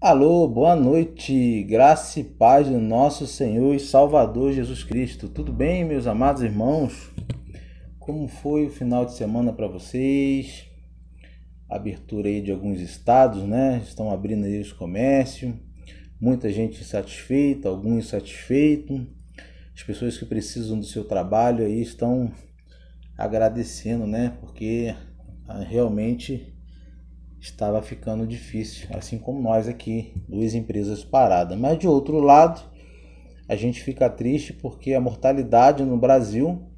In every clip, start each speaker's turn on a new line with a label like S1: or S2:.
S1: Alô, boa noite, graça e paz do nosso Senhor e Salvador Jesus Cristo. Tudo bem, meus amados irmãos? Como foi o final de semana para vocês? Abertura aí de alguns estados, né? Estão abrindo aí os comércios. Muita gente satisfeita, alguns insatisfeitos. As pessoas que precisam do seu trabalho aí estão agradecendo, né? Porque realmente estava ficando difícil, assim como nós aqui, duas empresas paradas. Mas de outro lado, a gente fica triste porque a mortalidade no Brasil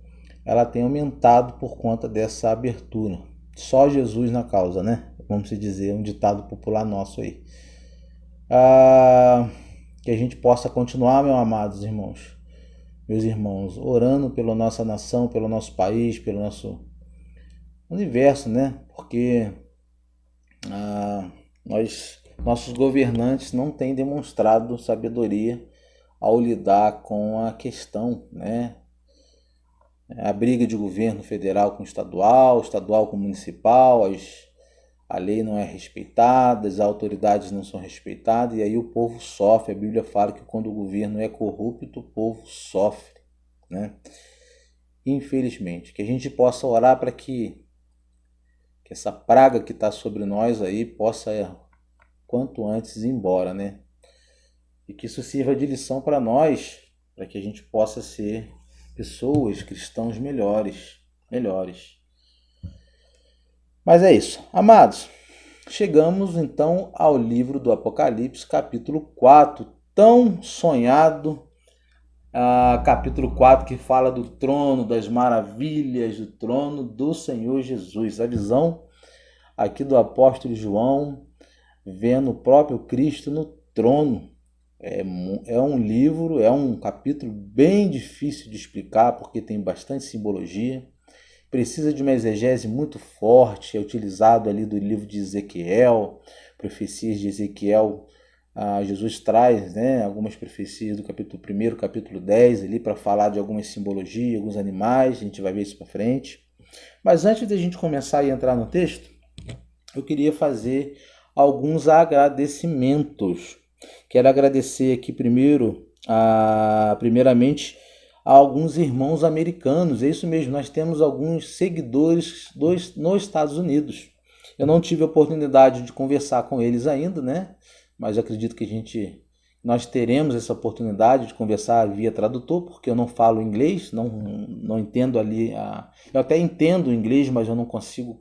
S1: ela tem aumentado por conta dessa abertura. Só Jesus na causa, né? Vamos dizer, um ditado popular nosso aí. Que a gente possa continuar, meus amados irmãos, meus irmãos, orando pela nossa nação, pelo nosso país, pelo nosso universo, né? Porque nossos governantes não têm demonstrado sabedoria ao lidar com a questão, né? A briga de governo federal com estadual, estadual com municipal, a lei não é respeitada, as autoridades não são respeitadas e aí o povo sofre. A Bíblia fala que quando o governo é corrupto, o povo sofre, né? Infelizmente, que a gente possa orar para que essa praga que está sobre nós aí possa quanto antes ir embora, né? E que isso sirva de lição para nós, para que a gente possa ser pessoas, cristãos melhores. Mas é isso. Amados, chegamos então ao livro do Apocalipse, capítulo 4, tão sonhado, capítulo 4 que fala do trono, das maravilhas do trono do Senhor Jesus. A visão aqui do apóstolo João, vendo o próprio Cristo no trono. É um livro, é um capítulo bem difícil de explicar, porque tem bastante simbologia. Precisa de uma exegese muito forte, é utilizado ali do livro de Ezequiel, profecias de Ezequiel. Jesus traz, né, algumas profecias do capítulo 1, capítulo 10, ali para falar de algumas simbologias, alguns animais, a gente vai ver isso para frente. Mas antes de a gente começar a entrar no texto, eu queria fazer alguns agradecimentos. Quero agradecer aqui primeiramente a alguns irmãos americanos. É isso mesmo, nós temos alguns seguidores nos Estados Unidos. Eu não tive a oportunidade de conversar com eles ainda, né? Mas eu acredito que nós teremos essa oportunidade de conversar via tradutor, porque eu não falo inglês, não entendo ali. Eu até entendo inglês, mas eu não consigo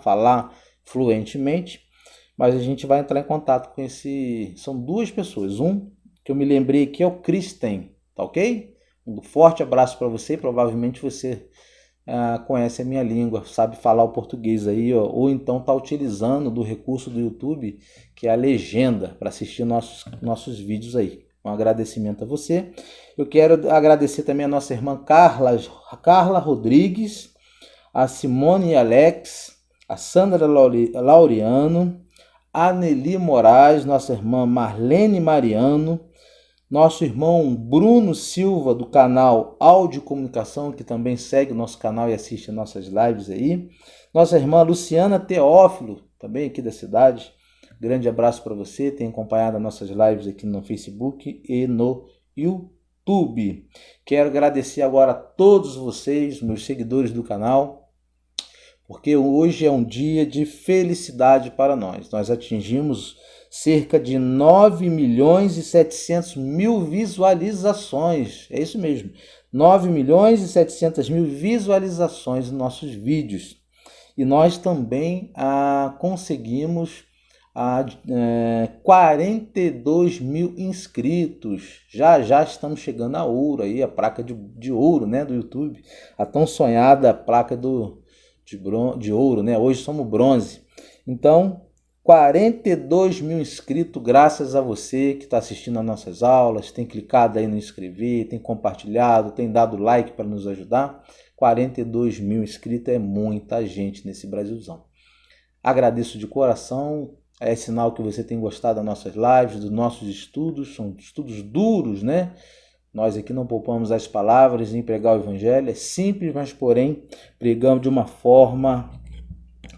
S1: falar fluentemente. Mas a gente vai entrar em contato com são duas pessoas. Um que eu me lembrei aqui é o Kristen, tá ok? Um forte abraço para você. Provavelmente você conhece a minha língua, sabe falar o português aí, ó, ou então está utilizando do recurso do YouTube, que é a legenda, para assistir nossos vídeos aí. Um agradecimento a você. Eu quero agradecer também a nossa irmã Carla Rodrigues, a Simone Alex, a Sandra Laureano, a Nelly Moraes, nossa irmã Marlene Mariano, nosso irmão Bruno Silva, do canal Áudio Comunicação, que também segue o nosso canal e assiste nossas lives aí. Nossa irmã Luciana Teófilo, também aqui da cidade. Grande abraço para você, tem acompanhado nossas lives aqui no Facebook e no YouTube. Quero agradecer agora a todos vocês, meus seguidores do canal, porque hoje é um dia de felicidade para nós. Nós atingimos cerca de 9.700.000 visualizações. É isso mesmo, 9.700.000 visualizações nos nossos vídeos. E nós também conseguimos 42 mil inscritos. Já estamos chegando a ouro aí, a placa de ouro, né, do YouTube. A tão sonhada placa de ouro, né? Hoje somos bronze. Então, 42 mil inscritos, graças a você que está assistindo às nossas aulas, tem clicado aí no inscrever, tem compartilhado, tem dado like para nos ajudar. 42 mil inscritos é muita gente nesse Brasilzão. Agradeço de coração, é sinal que você tem gostado das nossas lives, dos nossos estudos, são estudos duros, né? Nós aqui não poupamos as palavras em pregar o evangelho, é simples, mas porém pregamos de uma forma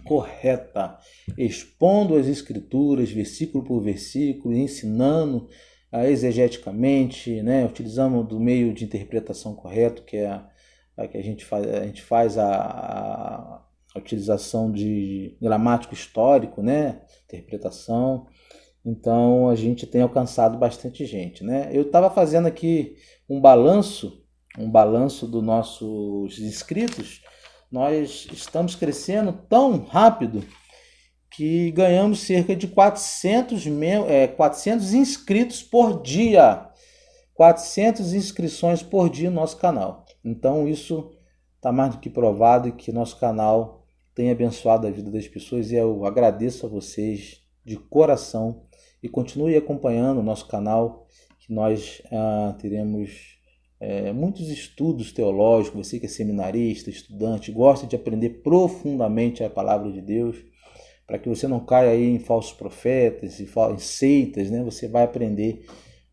S1: correta, expondo as Escrituras, versículo por versículo, ensinando exegeticamente, né? Utilizamos do meio de interpretação correto, que é a que a gente faz a utilização de gramático histórico, né? Interpretação. Então a gente tem alcançado bastante gente, né? Eu estava fazendo aqui um balanço dos nossos inscritos. Nós estamos crescendo tão rápido que ganhamos cerca de 400 inscritos por dia. 400 inscrições por dia no nosso canal. Então isso está mais do que provado que nosso canal tem abençoado a vida das pessoas e eu agradeço a vocês de coração e continue acompanhando o nosso canal, que nós teremos muitos estudos teológicos. Você que é seminarista, estudante, gosta de aprender profundamente a palavra de Deus, para que você não caia aí em falsos profetas, em seitas, né? Você vai aprender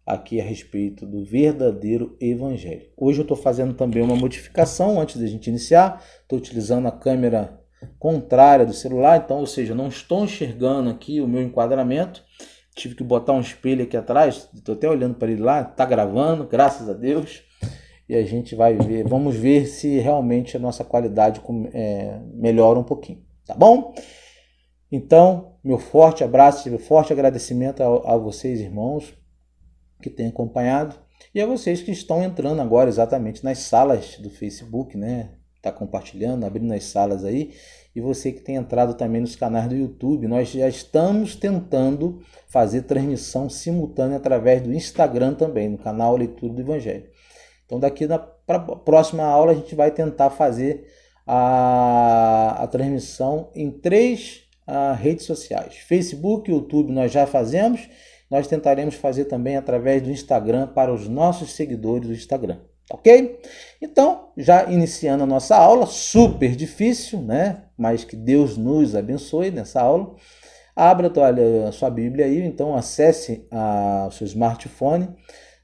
S1: aqui a respeito do verdadeiro evangelho. Hoje eu estou fazendo também uma modificação antes da gente iniciar. Estou utilizando a câmera contrária do celular, então, ou seja, não estou enxergando aqui o meu enquadramento. Tive que botar um espelho aqui atrás, estou até olhando para ele lá, está gravando, graças a Deus. E a gente vai ver, vamos ver se realmente a nossa qualidade melhora um pouquinho, tá bom? Então, meu forte abraço, meu forte agradecimento a vocês, irmãos, que têm acompanhado, e a vocês que estão entrando agora exatamente nas salas do Facebook, né? Tá compartilhando, abrindo as salas aí, e você que tem entrado também nos canais do YouTube. Nós já estamos tentando fazer transmissão simultânea através do Instagram também, no canal Leitura do Evangelho. Então daqui para a próxima aula a gente vai tentar fazer a transmissão em 3 redes sociais. Facebook, YouTube nós já fazemos, nós tentaremos fazer também através do Instagram para os nossos seguidores do Instagram. Ok? Então, já iniciando a nossa aula, super difícil, né? Mas que Deus nos abençoe nessa aula. Abra a sua Bíblia aí, então acesse o seu smartphone.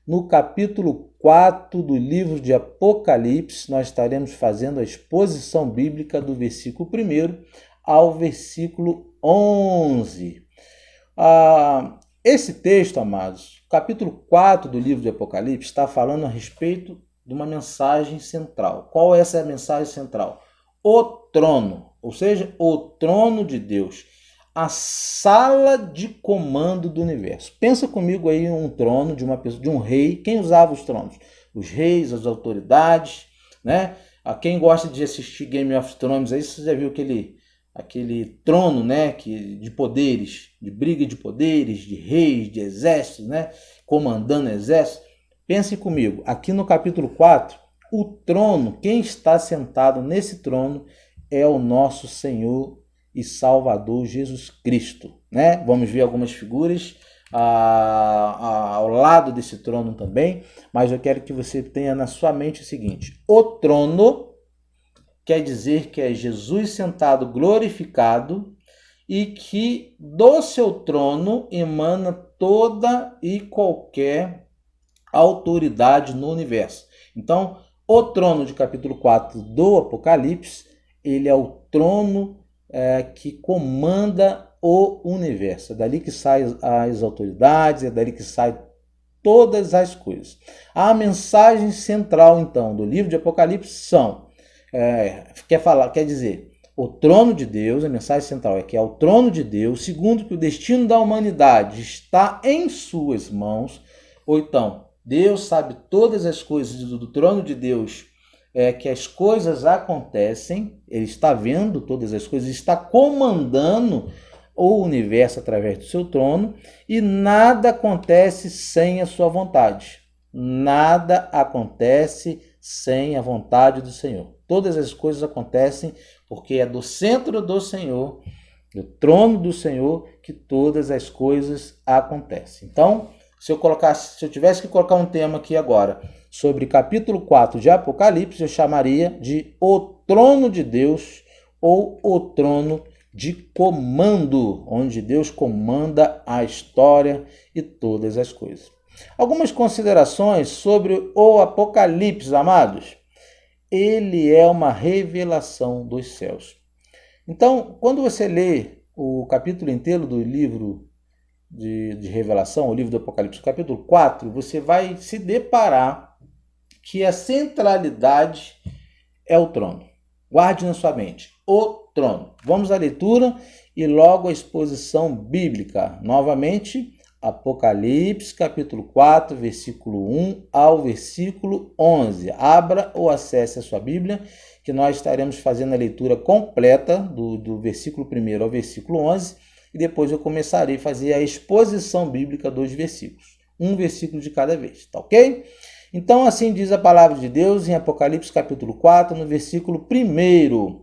S1: No capítulo 4 do livro de Apocalipse, nós estaremos fazendo a exposição bíblica do versículo 1 ao versículo 11. Esse texto, amados, capítulo 4 do livro de Apocalipse, está falando a respeito de uma mensagem central. Qual é essa mensagem central? O trono, ou seja, o trono de Deus, a sala de comando do universo. Pensa comigo aí um trono de uma pessoa, de um rei. Quem usava os tronos? Os reis, as autoridades, né? Quem gosta de assistir Game of Thrones aí, você já viu aquele trono, né, de poderes, de briga de poderes, de reis, de exércitos, né, comandando exércitos. Pense comigo, aqui no capítulo 4, o trono, quem está sentado nesse trono é o nosso Senhor e Salvador Jesus Cristo, né? Vamos ver algumas figuras ao lado desse trono também, mas eu quero que você tenha na sua mente o seguinte: o trono quer dizer que é Jesus sentado glorificado e que do seu trono emana toda e qualquer autoridade no universo. Então, o trono de capítulo 4 do Apocalipse, ele é o trono que comanda o universo. É dali que saem as autoridades, é dali que saem todas as coisas. A mensagem central, então, do livro de Apocalipse quer dizer, o trono de Deus, a mensagem central é que é o trono de Deus, segundo que o destino da humanidade está em suas mãos, ou então, Deus sabe todas as coisas do trono de Deus, que as coisas acontecem, Ele está vendo todas as coisas, está comandando o universo através do seu trono, e nada acontece sem a sua vontade. Nada acontece sem a vontade do Senhor. Todas as coisas acontecem porque é do centro do Senhor, do trono do Senhor, que todas as coisas acontecem. Então, se eu tivesse que colocar um tema aqui agora sobre capítulo 4 de Apocalipse, eu chamaria de o trono de Deus ou o trono de comando, onde Deus comanda a história e todas as coisas. Algumas considerações sobre o Apocalipse, amados. Ele é uma revelação dos céus. Então, quando você lê o capítulo inteiro do livro de Revelação, o livro do Apocalipse, capítulo 4, você vai se deparar que a centralidade é o trono. Guarde na sua mente, o trono. Vamos à leitura e logo a exposição bíblica. Novamente, Apocalipse, capítulo 4, versículo 1 ao versículo 11. Abra ou acesse a sua Bíblia, que nós estaremos fazendo a leitura completa do versículo 1 ao versículo 11, e depois eu começarei a fazer a exposição bíblica dos versículos. Um versículo de cada vez, tá ok? Então, assim diz a palavra de Deus em Apocalipse capítulo 4, no versículo 1.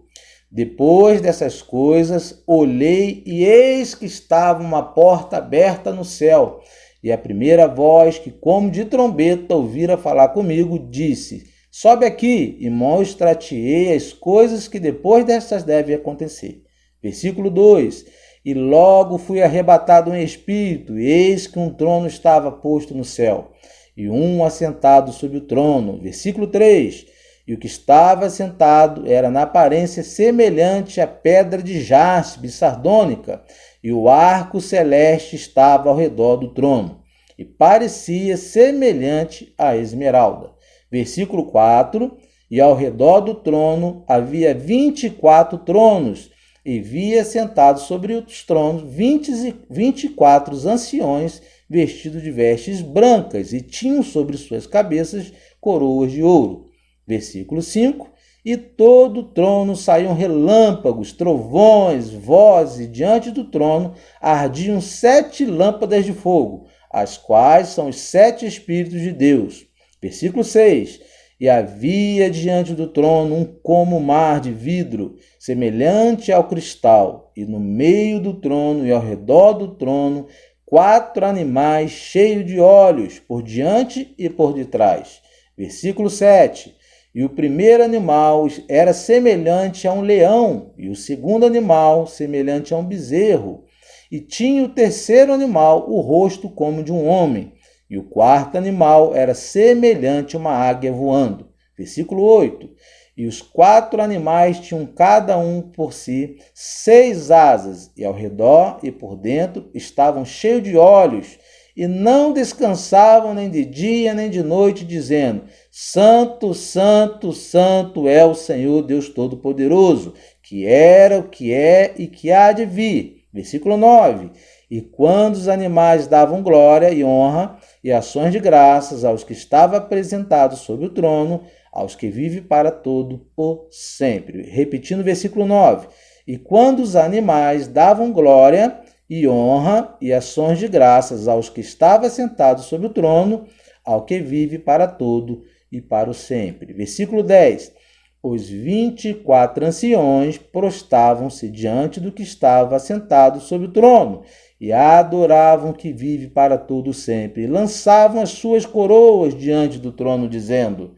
S1: Depois dessas coisas, olhei e eis que estava uma porta aberta no céu. E a primeira voz, que como de trombeta ouvira falar comigo, disse: sobe aqui e mostra-te-ei as coisas que depois dessas devem acontecer. Versículo 2. E logo fui arrebatado em espírito, e eis que um trono estava posto no céu, e um assentado sobre o trono. Versículo 3. E o que estava sentado era na aparência semelhante à pedra de jaspe sardônica, e o arco celeste estava ao redor do trono, e parecia semelhante à esmeralda. Versículo 4. E ao redor do trono havia 24 tronos, e via sentados sobre os tronos 24 anciões vestidos de vestes brancas, e tinham sobre suas cabeças coroas de ouro. Versículo 5. E todo o trono saíam relâmpagos, trovões, vozes, e diante do trono ardiam 7 lâmpadas de fogo, as quais são os 7 Espíritos de Deus. Versículo 6. E havia diante do trono um como mar de vidro, semelhante ao cristal, e no meio do trono e ao redor do trono 4 animais cheios de olhos, por diante e por detrás. Versículo 7. E o primeiro animal era semelhante a um leão, e o segundo animal semelhante a um bezerro. E tinha o terceiro animal o rosto como de um homem, e o quarto animal era semelhante a uma águia voando. Versículo 8. E os 4 animais tinham cada um por si 6 asas, e ao redor e por dentro estavam cheios de olhos, e não descansavam nem de dia nem de noite, dizendo: Santo, Santo, Santo é o Senhor Deus Todo-Poderoso, que era, o que é e que há de vir. Versículo 9. E quando os animais davam glória e honra e ações de graças aos que estavam apresentados sobre o trono, aos que vivem para todo o sempre. Repetindo o versículo 9. E quando os animais davam glória e honra e ações de graças aos que estavam sentados sobre o trono, ao que vive para todo e para o sempre. Versículo 10. Os 24 anciões prostavam-se diante do que estava assentado sobre o trono, e adoravam o que vive para todo sempre, e lançavam as suas coroas diante do trono, dizendo,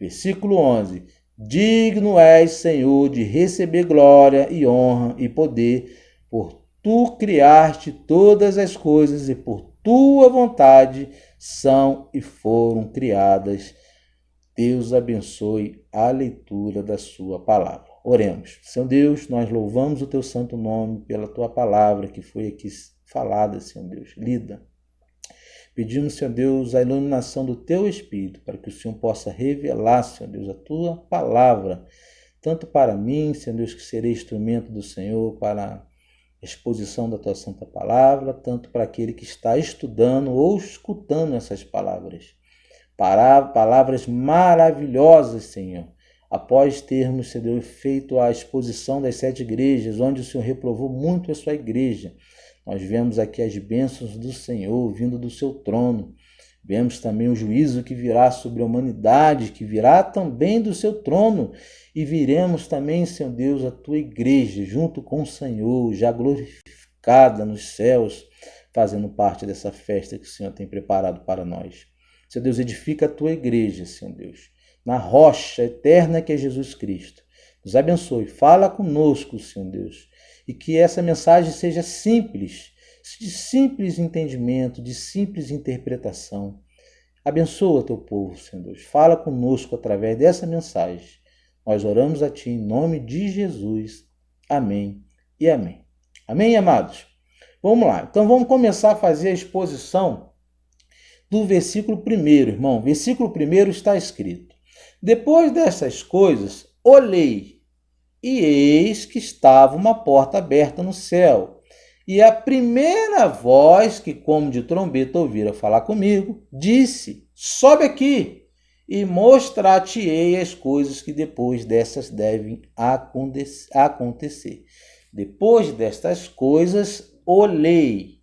S1: versículo 11, digno és, Senhor, de receber glória e honra e poder, por tu criaste todas as coisas, e por tua vontade são e foram criadas. Deus abençoe a leitura da sua palavra. Oremos. Senhor Deus, nós louvamos o teu santo nome pela tua palavra que foi aqui falada, Senhor Deus, lida. Pedimos, Senhor Deus, a iluminação do teu Espírito para que o Senhor possa revelar, Senhor Deus, a tua palavra, tanto para mim, Senhor Deus, que serei instrumento do Senhor para a exposição da tua santa palavra, tanto para aquele que está estudando ou escutando essas palavras. Palavras maravilhosas, Senhor. Após termos, Senhor Deus, feito a exposição das 7 igrejas, onde o Senhor reprovou muito a sua igreja, nós vemos aqui as bênçãos do Senhor vindo do seu trono. Vemos também o juízo que virá sobre a humanidade, que virá também do seu trono. E viremos também, Senhor Deus, a tua igreja, junto com o Senhor, já glorificada nos céus, fazendo parte dessa festa que o Senhor tem preparado para nós. Senhor Deus, edifica a tua igreja, Senhor Deus, na rocha eterna que é Jesus Cristo. Nos abençoe, fala conosco, Senhor Deus, e que essa mensagem seja simples, de simples entendimento, de simples interpretação. Abençoa teu povo, Senhor Deus, fala conosco através dessa mensagem. Nós oramos a ti em nome de Jesus. Amém e amém. Amém, amados? Vamos lá. Então vamos começar a fazer a exposição do versículo 1º, irmão. Versículo 1º está escrito: depois dessas coisas, olhei, e eis que estava uma porta aberta no céu. E a primeira voz que, como de trombeta, ouvira falar comigo, disse: sobe aqui, e mostrar-te-ei as coisas que depois dessas devem acontecer. Depois destas coisas, olhei.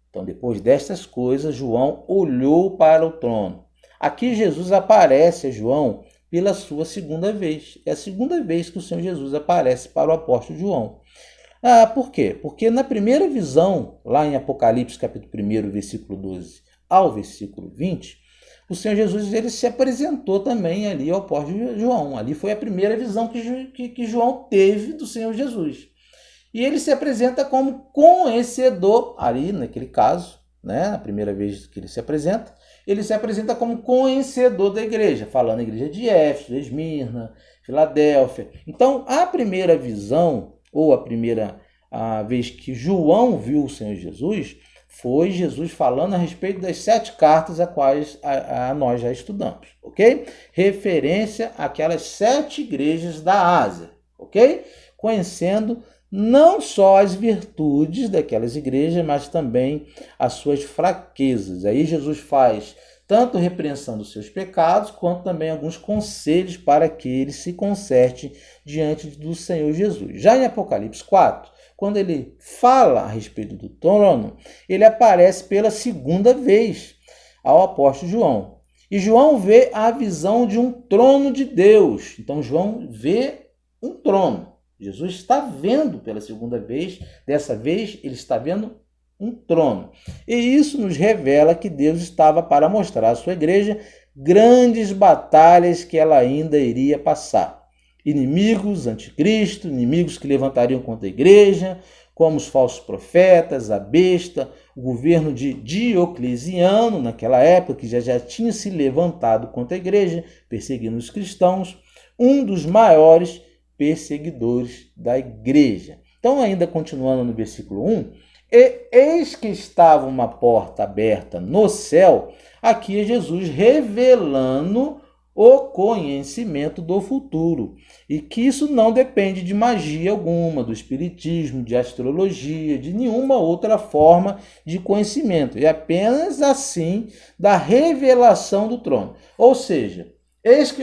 S1: Então, depois destas coisas, João olhou para o trono. Aqui Jesus aparece a João pela sua segunda vez. É a segunda vez que o Senhor Jesus aparece para o apóstolo João. Por quê? Porque na primeira visão, lá em Apocalipse, capítulo 1, versículo 12 ao versículo 20, o Senhor Jesus ele se apresentou também ali ao apóstolo João. Ali foi a primeira visão que João teve do Senhor Jesus. E ele se apresenta como conhecedor, ali naquele caso, né, a primeira vez que ele se apresenta como conhecedor da igreja, falando da igreja de Éfeso, de Esmirna, Filadélfia. Então, a primeira visão, ou a primeira vez que João viu o Senhor Jesus, foi Jesus falando a respeito das 7 cartas a quais nós já estudamos, ok? Referência àquelas 7 igrejas da Ásia, ok? Conhecendo não só as virtudes daquelas igrejas, mas também as suas fraquezas. Aí Jesus faz tanto repreensão dos seus pecados, quanto também alguns conselhos para que ele se conserte diante do Senhor Jesus. Já em Apocalipse 4, quando ele fala a respeito do trono, ele aparece pela segunda vez ao apóstolo João. E João vê a visão de um trono de Deus. Então João vê um trono. Jesus está vendo pela segunda vez, dessa vez ele está vendo um trono. E isso nos revela que Deus estava para mostrar à sua igreja grandes batalhas que ela ainda iria passar. Inimigos, anticristo, inimigos que levantariam contra a igreja, como os falsos profetas, a besta, o governo de Diocleciano, naquela época, que já tinha se levantado contra a igreja, perseguindo os cristãos, um dos maiores perseguidores da igreja. Então, ainda continuando no versículo 1, e eis que estava uma porta aberta no céu, aqui é Jesus revelando o conhecimento do futuro, e que isso não depende de magia alguma, do espiritismo, de astrologia, de nenhuma outra forma de conhecimento, é apenas assim da revelação do trono. Ou seja, eis que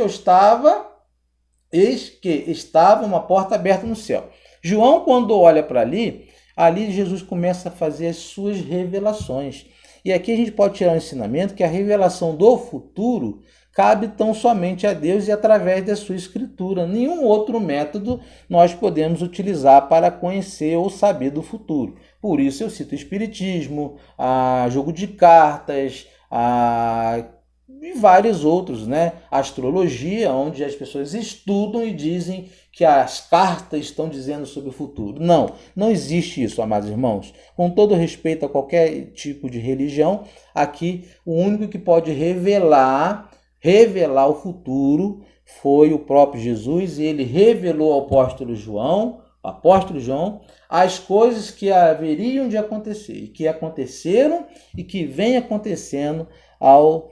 S1: estava uma porta aberta no céu. João, quando olha para ali Jesus começa a fazer as suas revelações. E aqui a gente pode tirar o ensinamento que a revelação do futuro cabe tão somente a Deus e através da sua escritura. Nenhum outro método nós podemos utilizar para conhecer ou saber do futuro. Por isso eu cito o espiritismo, jogo de cartas, e vários outros, né? Astrologia, onde as pessoas estudam e dizem que as cartas estão dizendo sobre o futuro. Não existe isso, amados irmãos. Com todo respeito a qualquer tipo de religião, aqui o único que pode revelar o futuro foi o próprio Jesus, e ele revelou ao apóstolo João, as coisas que haveriam de acontecer, e que aconteceram e que vem acontecendo ao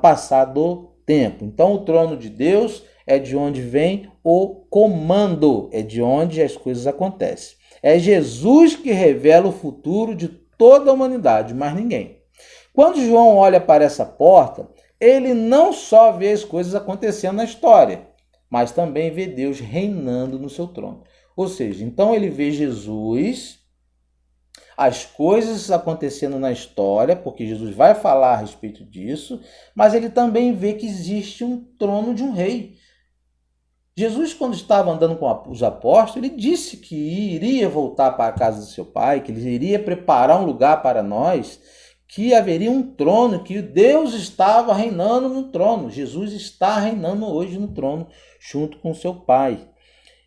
S1: passar do tempo. Então, o trono de Deus é de onde vem o comando, é de onde as coisas acontecem. É Jesus que revela o futuro de toda a humanidade, mais ninguém. Quando João olha para essa porta, ele não só vê as coisas acontecendo na história, mas também vê Deus reinando no seu trono. Ou seja, então ele vê Jesus, as coisas acontecendo na história, porque Jesus vai falar a respeito disso, mas ele também vê que existe um trono de um rei. Jesus, quando estava andando com os apóstolos, ele disse que iria voltar para a casa do seu pai, que ele iria preparar um lugar para nós, que haveria um trono, que Deus estava reinando no trono. Jesus está reinando hoje no trono, junto com seu pai.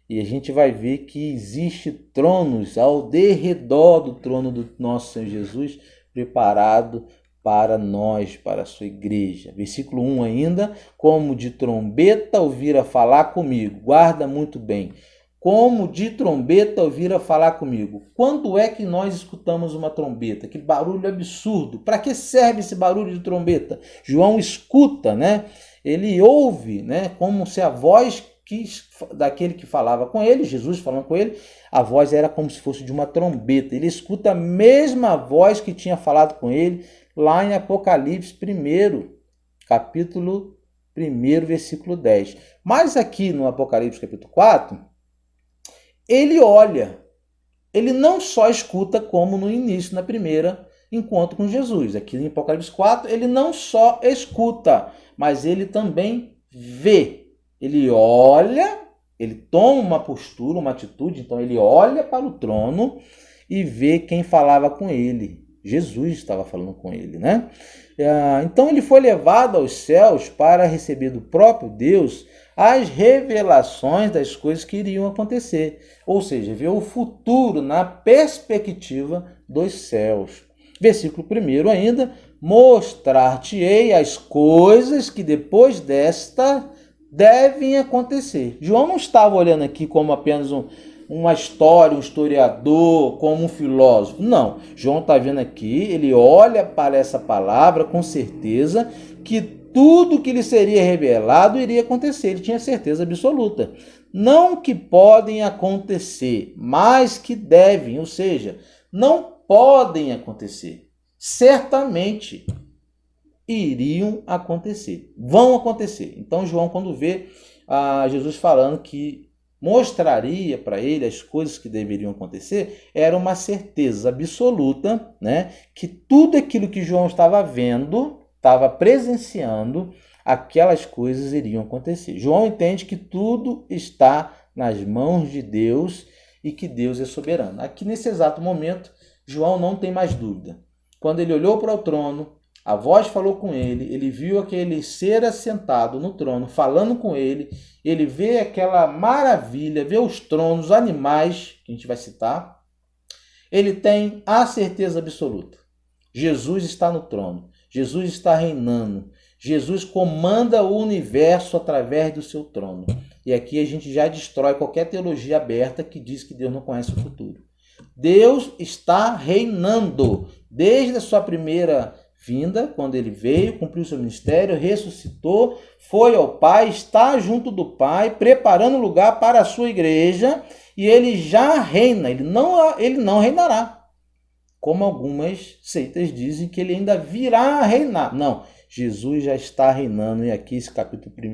S1: E a gente vai ver que existe tronos ao derredor do trono do nosso Senhor Jesus, preparado para nós, para a sua igreja. Versículo 1 ainda, como de trombeta ouvira falar comigo. Guarda muito bem. como de trombeta ouvira falar comigo. Quando é que nós escutamos uma trombeta? Que barulho absurdo. Para que serve esse barulho de trombeta? João escuta, né? Ele ouve, né? Como se a voz daquele que falava com ele, Jesus falando com ele, a voz era como se fosse de uma trombeta. Ele escuta a mesma voz que tinha falado com ele lá em Apocalipse 1, capítulo 1, versículo 10. Mas aqui no Apocalipse capítulo 4, ele olha. Ele não só escuta como no início, na primeira encontro com Jesus. Aqui em Apocalipse 4, ele não só escuta, mas ele também vê. Ele olha, ele toma uma postura, uma atitude, então ele olha para o trono e vê quem falava com ele. Jesus estava falando com ele, né? Então ele foi levado aos céus para receber do próprio Deus as revelações das coisas que iriam acontecer. Ou seja, ver o futuro na perspectiva dos céus. Versículo 1 ainda, mostrar-te-ei as coisas que depois desta devem acontecer. João não estava olhando aqui como apenas uma história, um historiador, como um filósofo. Não, João está vendo aqui, ele olha para essa palavra com certeza que tudo que lhe seria revelado iria acontecer. Ele tinha certeza absoluta. Não que podem acontecer, mas que devem, ou seja, não podem acontecer. Certamente iriam acontecer, vão acontecer. Então João, quando vê Jesus falando que mostraria para ele as coisas que deveriam acontecer, era uma certeza absoluta, né, que tudo aquilo que João estava vendo, estava presenciando, aquelas coisas iriam acontecer. João entende que tudo está nas mãos de Deus e que Deus é soberano. Aqui nesse exato momento, João não tem mais dúvida. Quando ele olhou para o trono, a voz falou com ele, ele viu aquele ser assentado no trono, falando com ele, ele vê aquela maravilha, vê os tronos, os animais, que a gente vai citar, ele tem a certeza absoluta. Jesus está no trono, Jesus está reinando, Jesus comanda o universo através do seu trono. E aqui a gente já destrói qualquer teologia aberta que diz que Deus não conhece o futuro. Deus está reinando desde a sua primeira vinda, quando ele veio, cumpriu seu ministério, ressuscitou, foi ao Pai, está junto do Pai, preparando lugar para a sua igreja, e ele já reina, ele não reinará, como algumas seitas dizem que ele ainda virá a reinar. Não, Jesus já está reinando, e aqui esse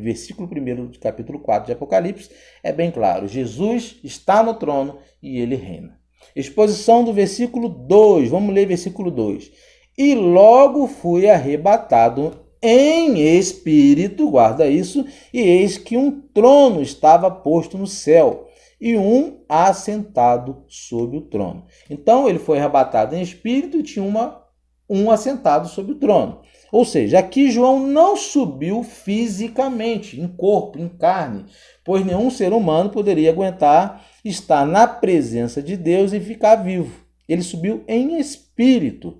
S1: versículo 1 do capítulo 4 de Apocalipse é bem claro, Jesus está no trono e ele reina. Exposição do versículo 2, vamos ler versículo 2. E logo fui arrebatado em espírito, guarda isso, e eis que um trono estava posto no céu, e um assentado sobre o trono. Então ele foi arrebatado em espírito e tinha um assentado sobre o trono. Ou seja, aqui João não subiu fisicamente, em corpo, em carne, pois nenhum ser humano poderia aguentar estar na presença de Deus e ficar vivo. Ele subiu em espírito.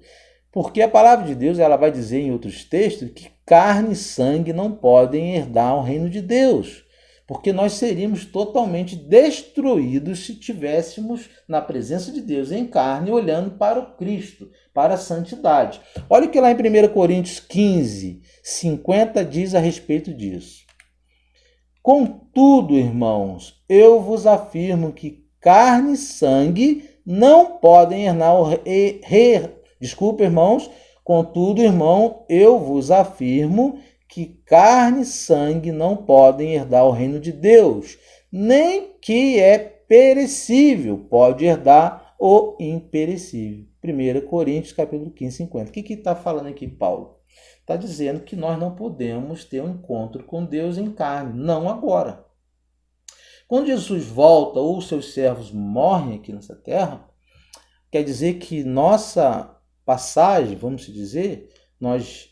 S1: Porque a palavra de Deus ela vai dizer em outros textos que carne e sangue não podem herdar o reino de Deus. Porque nós seríamos totalmente destruídos se estivéssemos na presença de Deus em carne, olhando para o Cristo, para a santidade. Olha o que lá em 1 Coríntios 15, 50 diz a respeito disso. Contudo, irmãos, eu vos afirmo que carne e sangue não podem Desculpa, irmãos, contudo, irmão, eu vos afirmo que carne e sangue não podem herdar o reino de Deus, nem que é perecível pode herdar o imperecível. 1 Coríntios, capítulo 15, 50. O que está falando aqui, Paulo? Está dizendo que nós não podemos ter um encontro com Deus em carne, não agora. Quando Jesus volta ou seus servos morrem aqui nessa terra, quer dizer que nossa passagem, vamos dizer, nós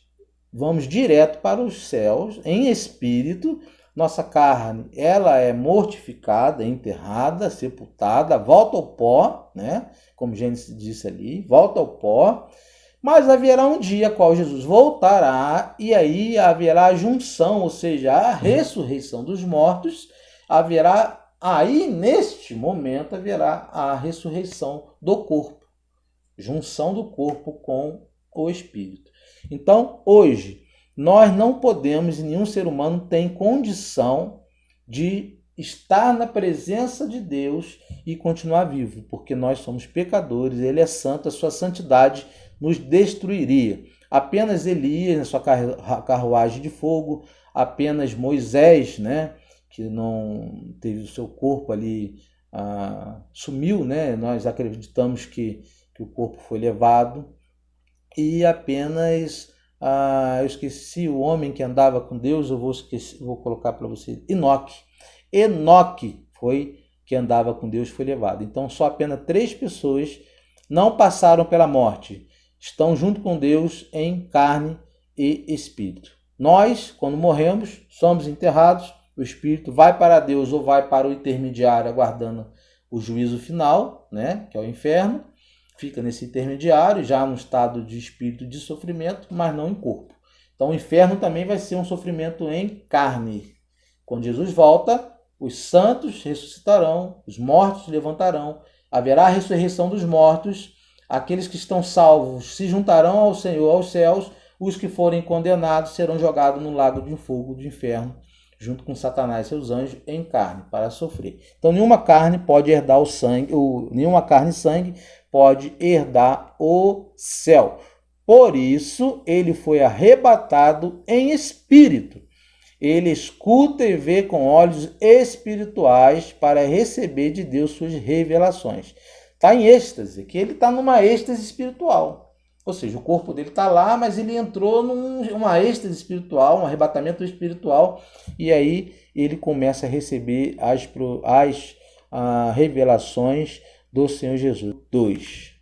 S1: vamos direto para os céus em espírito. Nossa carne, ela é mortificada, enterrada, sepultada, volta ao pó, né? Como Gênesis disse ali, volta ao pó. Mas haverá um dia qual Jesus voltará e aí haverá a junção, ou seja, a ressurreição dos mortos, haverá Aí, neste momento, haverá a ressurreição do corpo, junção do corpo com o espírito. Então, hoje, nós não podemos, e nenhum ser humano tem condição de estar na presença de Deus e continuar vivo, porque nós somos pecadores, Ele é santo, a sua santidade nos destruiria. Apenas Elias, na sua carruagem de fogo, apenas Moisés, né, que não teve o seu corpo ali, sumiu, né? Nós acreditamos que o corpo foi levado, e apenas, eu esqueci o homem que andava com Deus, vou colocar para você, Enoque foi que andava com Deus, foi levado. Então só apenas 3 pessoas não passaram pela morte, estão junto com Deus em carne e espírito. Nós, quando morremos, somos enterrados, o espírito vai para Deus ou vai para o intermediário aguardando o juízo final, né, que é o inferno, fica nesse intermediário, já no estado de espírito de sofrimento, mas não em corpo. Então o inferno também vai ser um sofrimento em carne. Quando Jesus volta, os santos ressuscitarão, os mortos se levantarão, haverá a ressurreição dos mortos, aqueles que estão salvos se juntarão ao Senhor, aos céus, os que forem condenados serão jogados no lago de fogo do inferno, junto com Satanás e seus anjos, em carne, para sofrer. Então nenhuma carne pode herdar o sangue, nenhuma carne e sangue pode herdar o céu. Por isso, ele foi arrebatado em espírito. Ele escuta e vê com olhos espirituais para receber de Deus suas revelações. Está em êxtase, que ele está numa êxtase espiritual. Ou seja, o corpo dele está lá, mas ele entrou numa êxtase espiritual, um arrebatamento espiritual, e aí ele começa a receber as revelações do Senhor Jesus. 2.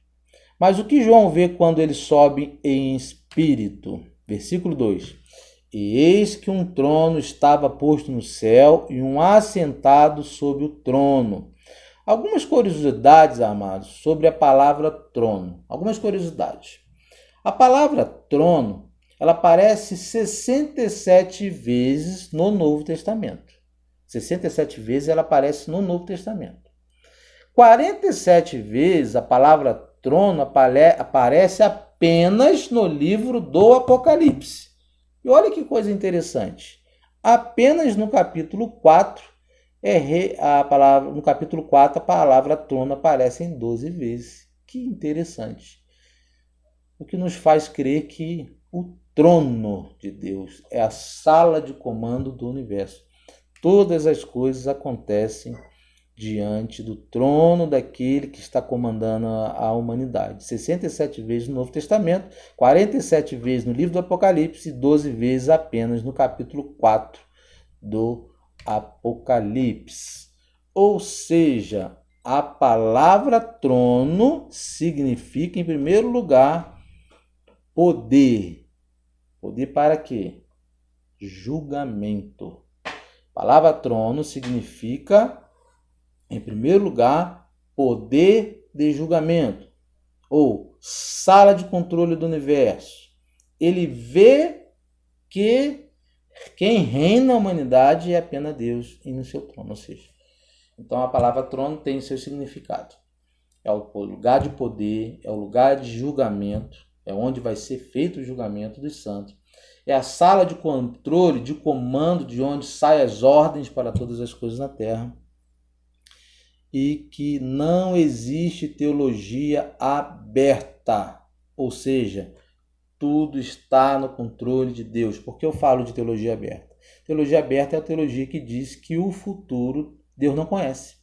S1: Mas o que João vê quando ele sobe em espírito? Versículo 2. E eis que um trono estava posto no céu e um assentado sobre o trono. Algumas curiosidades, amados, sobre a palavra trono. Algumas curiosidades. A palavra trono, ela aparece 67 vezes no Novo Testamento. 67 vezes ela aparece no Novo Testamento. 47 vezes a palavra trono aparece apenas no livro do Apocalipse. E olha que coisa interessante. Apenas no capítulo 4, no capítulo 4 a palavra trono aparece em 12 vezes. Que interessante. O que nos faz crer que o trono de Deus é a sala de comando do universo. Todas as coisas acontecem diante do trono daquele que está comandando a humanidade. 67 vezes no Novo Testamento, 47 vezes no livro do Apocalipse e 12 vezes apenas no capítulo 4 do Apocalipse. Ou seja, a palavra trono significa, em primeiro lugar, poder. Poder para quê? Julgamento. A palavra trono significa, em primeiro lugar, poder de julgamento, ou sala de controle do universo. Ele vê que quem reina a humanidade é apenas Deus e no seu trono. Ou seja, então a palavra trono tem seu significado. É o lugar de poder, é o lugar de julgamento, é onde vai ser feito o julgamento dos santos. É a sala de controle, de comando, de onde saem as ordens para todas as coisas na terra. E que não existe teologia aberta. Ou seja, tudo está no controle de Deus. Por que eu falo de teologia aberta? Teologia aberta é a teologia que diz que o futuro Deus não conhece.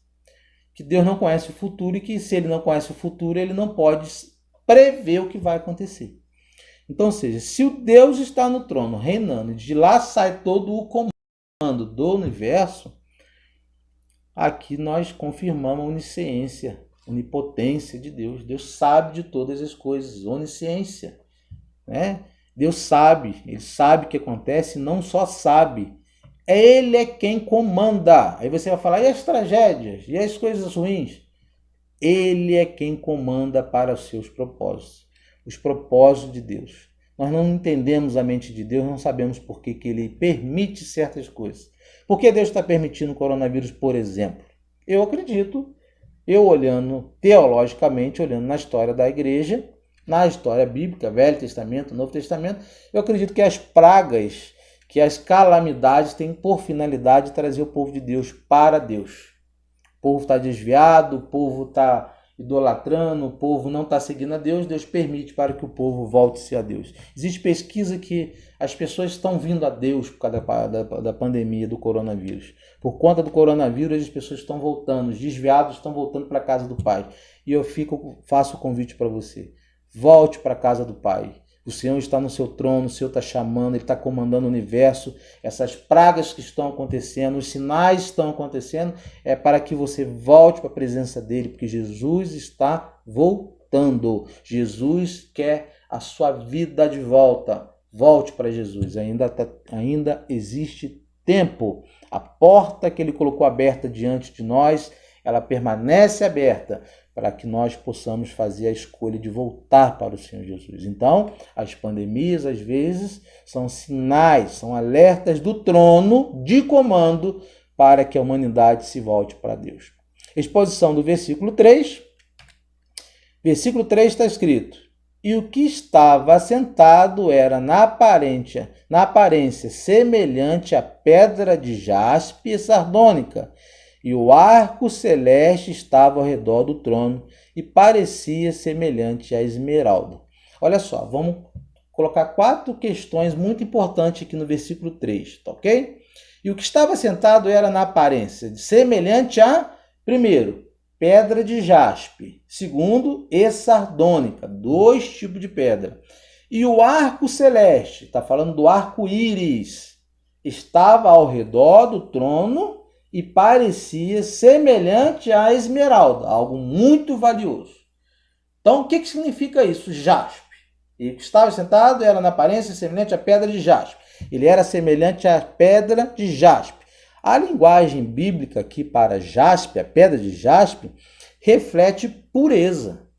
S1: Que Deus não conhece o futuro e que se ele não conhece o futuro, ele não pode prever o que vai acontecer. Então, ou seja, se o Deus está no trono, reinando, e de lá sai todo o comando do universo, aqui nós confirmamos a onisciência, onipotência de Deus. Deus sabe de todas as coisas, onisciência, né? Deus sabe, ele sabe o que acontece, não só sabe, ele é quem comanda. Aí você vai falar, e as tragédias? E as coisas ruins? Ele é quem comanda para os seus propósitos. Os propósitos de Deus. Nós não entendemos a mente de Deus, não sabemos por que ele permite certas coisas. Por que Deus está permitindo o coronavírus, por exemplo? Eu acredito, eu olhando teologicamente, olhando na história da igreja, na história bíblica, Velho Testamento, Novo Testamento, eu acredito que as pragas, que as calamidades têm por finalidade trazer o povo de Deus para Deus. O povo está desviado, o povo está idolatrando, o povo não está seguindo a Deus, Deus permite para que o povo volte-se a Deus. Existe pesquisa que as pessoas estão vindo a Deus por causa da pandemia do coronavírus. Por conta do coronavírus, as pessoas estão voltando, os desviados estão voltando para a casa do Pai. E eu faço o convite para você. Volte para a casa do Pai. O Senhor está no seu trono, o Senhor está chamando, Ele está comandando o universo. Essas pragas que estão acontecendo, os sinais que estão acontecendo, é para que você volte para a presença dEle, porque Jesus está voltando. Jesus quer a sua vida de volta. Volte para Jesus, ainda existe tempo. A porta que Ele colocou aberta diante de nós, ela permanece aberta, para que nós possamos fazer a escolha de voltar para o Senhor Jesus. Então, as pandemias, às vezes, são sinais, são alertas do trono de comando para que a humanidade se volte para Deus. Exposição do versículo 3. Versículo 3 está escrito: e o que estava assentado era na aparência semelhante à pedra de jaspe e sardônica, e o arco celeste estava ao redor do trono e parecia semelhante à esmeralda. Olha só, vamos colocar 4 questões muito importantes aqui no versículo 3, tá ok? E o que estava sentado era na aparência semelhante a, primeiro, pedra de jaspe, segundo, e sardônica, 2 tipos de pedra. E o arco celeste, está falando do arco-íris, estava ao redor do trono e parecia semelhante à esmeralda, algo muito valioso. Então, o que significa isso? Jaspe. E o que estava sentado era na aparência semelhante à pedra de jaspe. Ele era semelhante à pedra de jaspe. A linguagem bíblica aqui para jaspe, a pedra de jaspe, reflete pureza.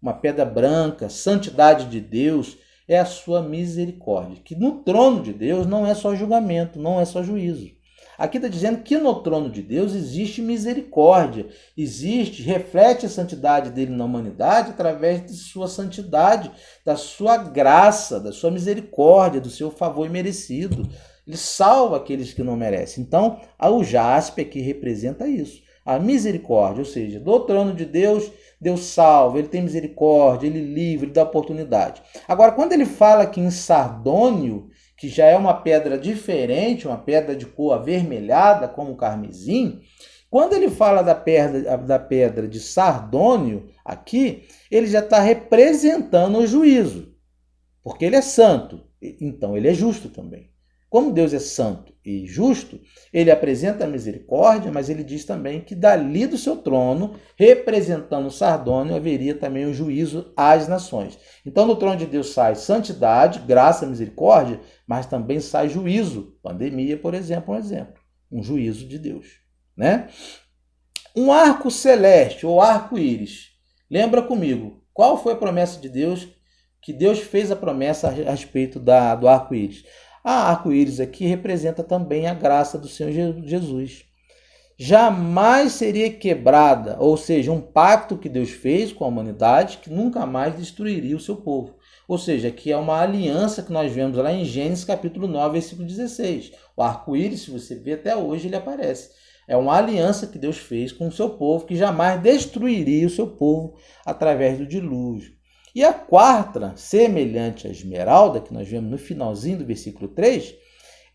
S1: Uma pedra branca, santidade de Deus, é a sua misericórdia. Que no trono de Deus não é só julgamento, não é só juízo. Aqui está dizendo que no trono de Deus existe misericórdia, reflete a santidade dele na humanidade através de sua santidade, da sua graça, da sua misericórdia, do seu favor imerecido. Ele salva aqueles que não merecem. Então, o jaspe aqui representa isso, a misericórdia, ou seja, do trono de Deus, Deus salva, ele tem misericórdia, ele livra, ele dá oportunidade. Agora, quando ele fala aqui em sardônio, que já é uma pedra diferente, uma pedra de cor avermelhada, como o carmesim, quando ele fala da pedra de sardônio, aqui, ele já está representando o juízo, porque ele é santo, então ele é justo também. Como Deus é santo e justo, ele apresenta a misericórdia, mas ele diz também que dali do seu trono, representando o sardônio, haveria também o juízo às nações. Então, do trono de Deus sai santidade, graça, misericórdia, mas também sai juízo. Pandemia, por exemplo, um exemplo. Um juízo de Deus, né? Um arco celeste ou arco-íris. Lembra comigo, qual foi a promessa de Deus? Que Deus fez a promessa a respeito do arco-íris. A arco-íris aqui representa também a graça do Senhor Jesus. Jamais seria quebrada, ou seja, um pacto que Deus fez com a humanidade que nunca mais destruiria o seu povo. Ou seja, que é uma aliança que nós vemos lá em Gênesis capítulo 9, versículo 16. O arco-íris, se você vê até hoje, ele aparece. É uma aliança que Deus fez com o seu povo que jamais destruiria o seu povo através do dilúvio. E a quarta, semelhante à esmeralda, que nós vemos no finalzinho do versículo 3,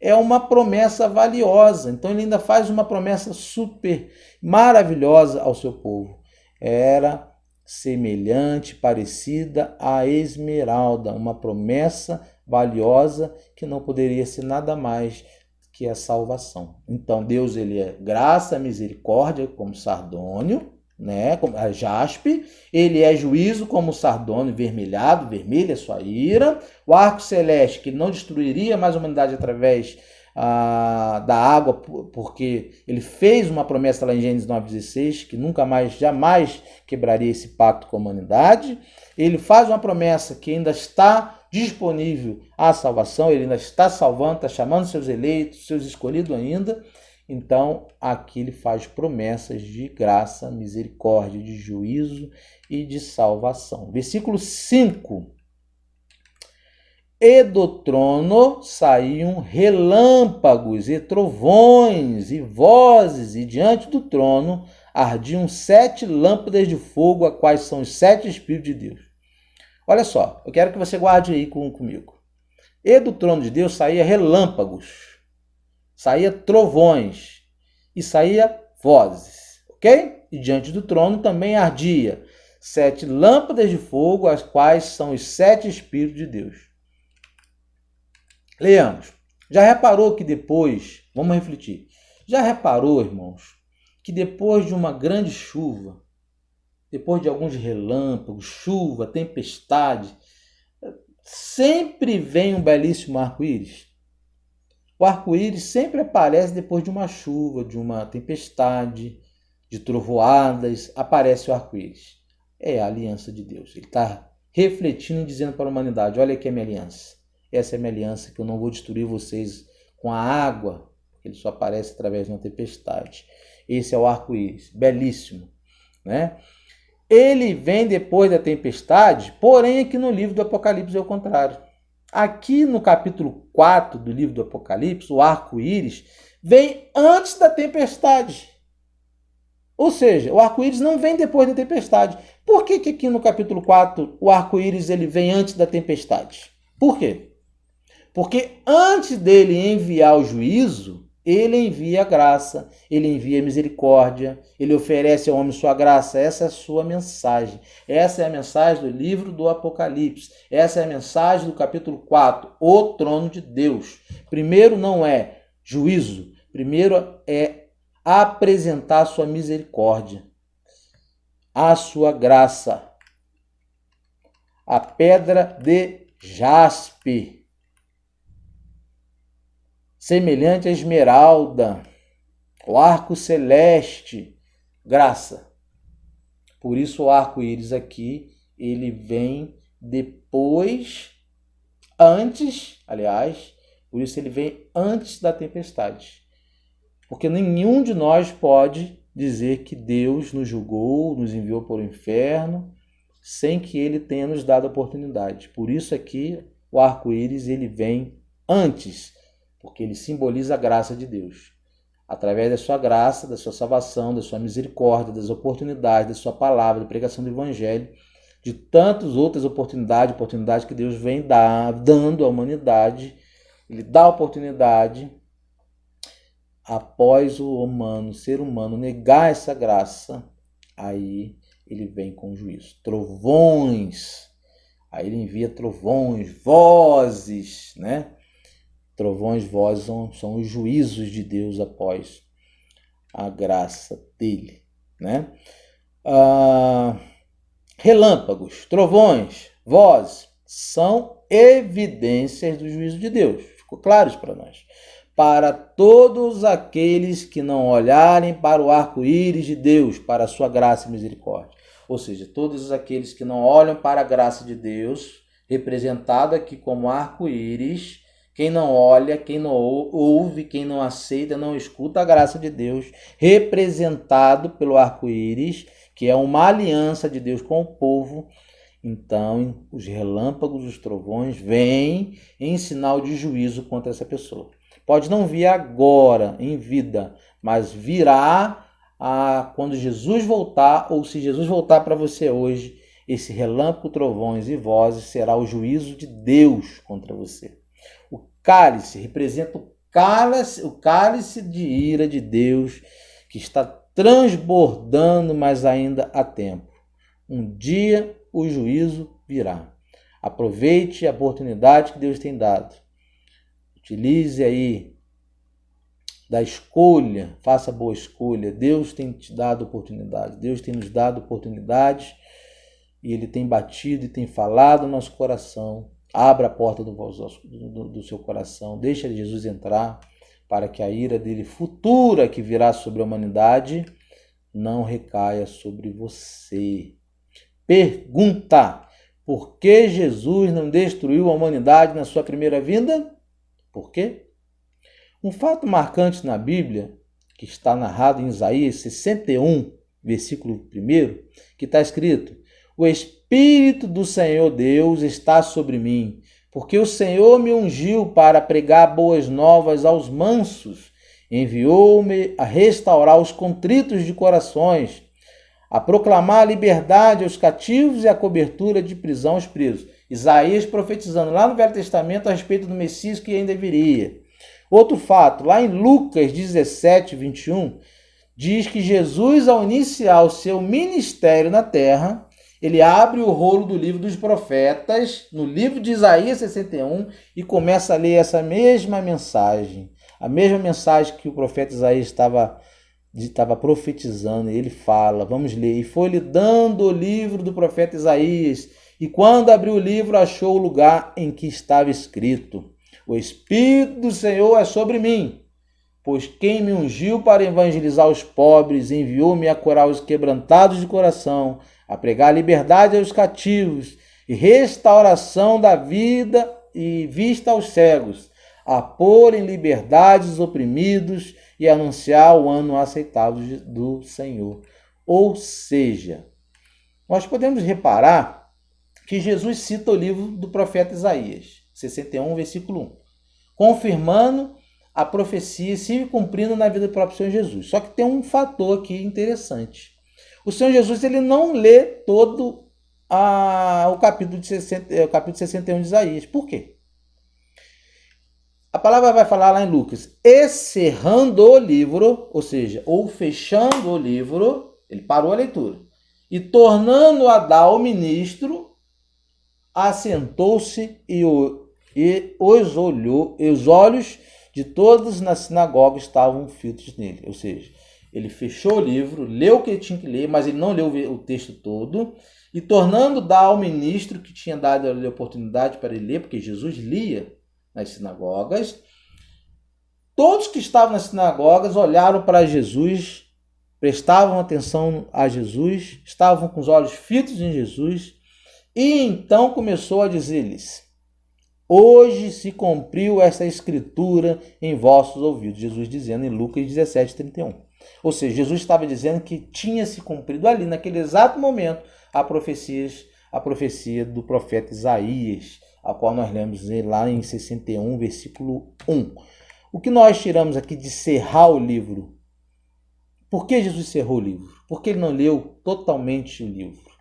S1: é uma promessa valiosa. Então ele ainda faz uma promessa super maravilhosa ao seu povo. Era semelhante, parecida à esmeralda, uma promessa valiosa que não poderia ser nada mais que a salvação. Então Deus, ele é graça, misericórdia, como sardônio, né, como a jaspe, ele é juízo como o sardônio vermelhado, vermelha é sua ira, o arco celeste que não destruiria mais a humanidade através da água, porque ele fez uma promessa lá em Gênesis 9,16, que nunca mais, jamais quebraria esse pacto com a humanidade. Ele faz uma promessa que ainda está disponível à salvação, ele ainda está salvando, está chamando seus eleitos, seus escolhidos ainda. Então, aqui ele faz promessas de graça, misericórdia, de juízo e de salvação. Versículo 5. E do trono saíam relâmpagos e trovões e vozes, e diante do trono ardiam 7 lâmpadas de fogo, a quais são os 7 Espíritos de Deus. Olha só, eu quero que você guarde aí comigo. E do trono de Deus saía relâmpagos, saía trovões e saía vozes, ok? E diante do trono também ardia 7 lâmpadas de fogo, as quais são os 7 Espíritos de Deus. Leamos. Já reparou que depois, vamos refletir, já reparou, irmãos, que depois de uma grande chuva, depois de alguns relâmpagos, chuva, tempestade, sempre vem um belíssimo arco-íris? O arco-íris sempre aparece depois de uma chuva, de uma tempestade, de trovoadas, aparece o arco-íris. É a aliança de Deus. Ele está refletindo e dizendo para a humanidade, olha aqui a minha aliança. Essa é a minha aliança, que eu não vou destruir vocês com a água, porque ele só aparece através de uma tempestade. Esse é o arco-íris, belíssimo, né? Ele vem depois da tempestade, porém aqui no livro do Apocalipse é o contrário. Aqui no capítulo 4 do livro do Apocalipse, o arco-íris vem antes da tempestade. Ou seja, o arco-íris não vem depois da tempestade. Por que aqui no capítulo 4 o arco-íris ele vem antes da tempestade? Por quê? Porque antes dele enviar o juízo, ele envia a graça, ele envia a misericórdia, ele oferece ao homem sua graça. Essa é a sua mensagem. Essa é a mensagem do livro do Apocalipse. Essa é a mensagem do capítulo 4, o trono de Deus. Primeiro não é juízo, primeiro é apresentar a sua misericórdia, a sua graça. A pedra de jaspe, semelhante à esmeralda, o arco celeste, graça. Por isso o arco-íris aqui, ele vem depois, por isso ele vem antes da tempestade. Porque nenhum de nós pode dizer que Deus nos julgou, nos enviou para o inferno, sem que ele tenha nos dado a oportunidade. Por isso aqui o arco-íris ele vem antes, porque ele simboliza a graça de Deus. Através da sua graça, da sua salvação, da sua misericórdia, das oportunidades, da sua palavra, da pregação do evangelho, de tantas outras oportunidades que Deus vem dando à humanidade. Ele dá a oportunidade após o ser humano negar essa graça, aí ele vem com juízo. Trovões, aí ele envia trovões, vozes, né? Trovões, vozes são os juízos de Deus após a graça dele, né? Relâmpagos, trovões, vozes são evidências do juízo de Deus. Ficou claro isso para nós? Para todos aqueles que não olharem para o arco-íris de Deus, para a sua graça e misericórdia. Ou seja, todos aqueles que não olham para a graça de Deus, representado aqui como arco-íris, quem não olha, quem não ouve, quem não aceita, não escuta a graça de Deus, representado pelo arco-íris, que é uma aliança de Deus com o povo. Então, os relâmpagos, os trovões vêm em sinal de juízo contra essa pessoa. Pode não vir agora, em vida, mas virá quando Jesus voltar, ou se Jesus voltar para você hoje, esse relâmpago, trovões e vozes será o juízo de Deus contra você. O cálice representa o cálice de ira de Deus que está transbordando, mas ainda há tempo. Um dia o juízo virá. Aproveite a oportunidade que Deus tem dado. Utilize aí da escolha, faça boa escolha. Deus tem te dado oportunidade, Deus tem nos dado oportunidades e Ele tem batido e tem falado no nosso coração. Abra a porta do seu coração, deixa Jesus entrar para que a ira dele futura que virá sobre a humanidade não recaia sobre você. Pergunta: por que Jesus não destruiu a humanidade na sua primeira vinda? Por quê? Um fato marcante na Bíblia que está narrado em Isaías 61, versículo 1, que está escrito: o Espírito do Senhor Deus está sobre mim, porque o Senhor me ungiu para pregar boas novas aos mansos, enviou-me a restaurar os contritos de corações, a proclamar a liberdade aos cativos e a cobertura de prisão aos presos. Isaías profetizando lá no Velho Testamento a respeito do Messias que ainda viria. Outro fato, lá em Lucas 17, 21, diz que Jesus, ao iniciar o seu ministério na terra, ele abre o rolo do livro dos profetas, no livro de Isaías 61, e começa a ler essa mesma mensagem. A mesma mensagem que o profeta Isaías estava profetizando. E ele fala, vamos ler: e foi-lhe dando o livro do profeta Isaías, e quando abriu o livro, achou o lugar em que estava escrito: o Espírito do Senhor é sobre mim, pois quem me ungiu para evangelizar os pobres, enviou-me a curar os quebrantados de coração, a pregar liberdade aos cativos e restauração da vida e vista aos cegos, a pôr em liberdade os oprimidos e anunciar o ano aceitável do Senhor. Ou seja, nós podemos reparar que Jesus cita o livro do profeta Isaías, 61, versículo 1, confirmando a profecia se cumprindo na vida do próprio Senhor Jesus. Só que tem um fator aqui interessante. O Senhor Jesus ele não lê todo o capítulo 61 de Isaías. Por quê? A palavra vai falar lá em Lucas: encerrando o livro, ou seja, ou fechando o livro, ele parou a leitura, e tornando a dar ao ministro, assentou-se e os olhos de todos na sinagoga estavam fitos nele. Ou seja, ele fechou o livro, leu o que ele tinha que ler, mas ele não leu o texto todo, e tornando dar ao ministro que tinha dado a oportunidade para ele ler, porque Jesus lia nas sinagogas, todos que estavam nas sinagogas olharam para Jesus, prestavam atenção a Jesus, estavam com os olhos fitos em Jesus, e então começou a dizer-lhes: hoje se cumpriu essa escritura em vossos ouvidos. Jesus dizendo em Lucas 17, 31. Ou seja, Jesus estava dizendo que tinha se cumprido ali, naquele exato momento, a profecia do profeta Isaías, a qual nós lemos lá em 61, versículo 1. O que nós tiramos aqui de cerrar o livro? Por que Jesus cerrou o livro? Porque ele não leu totalmente o livro.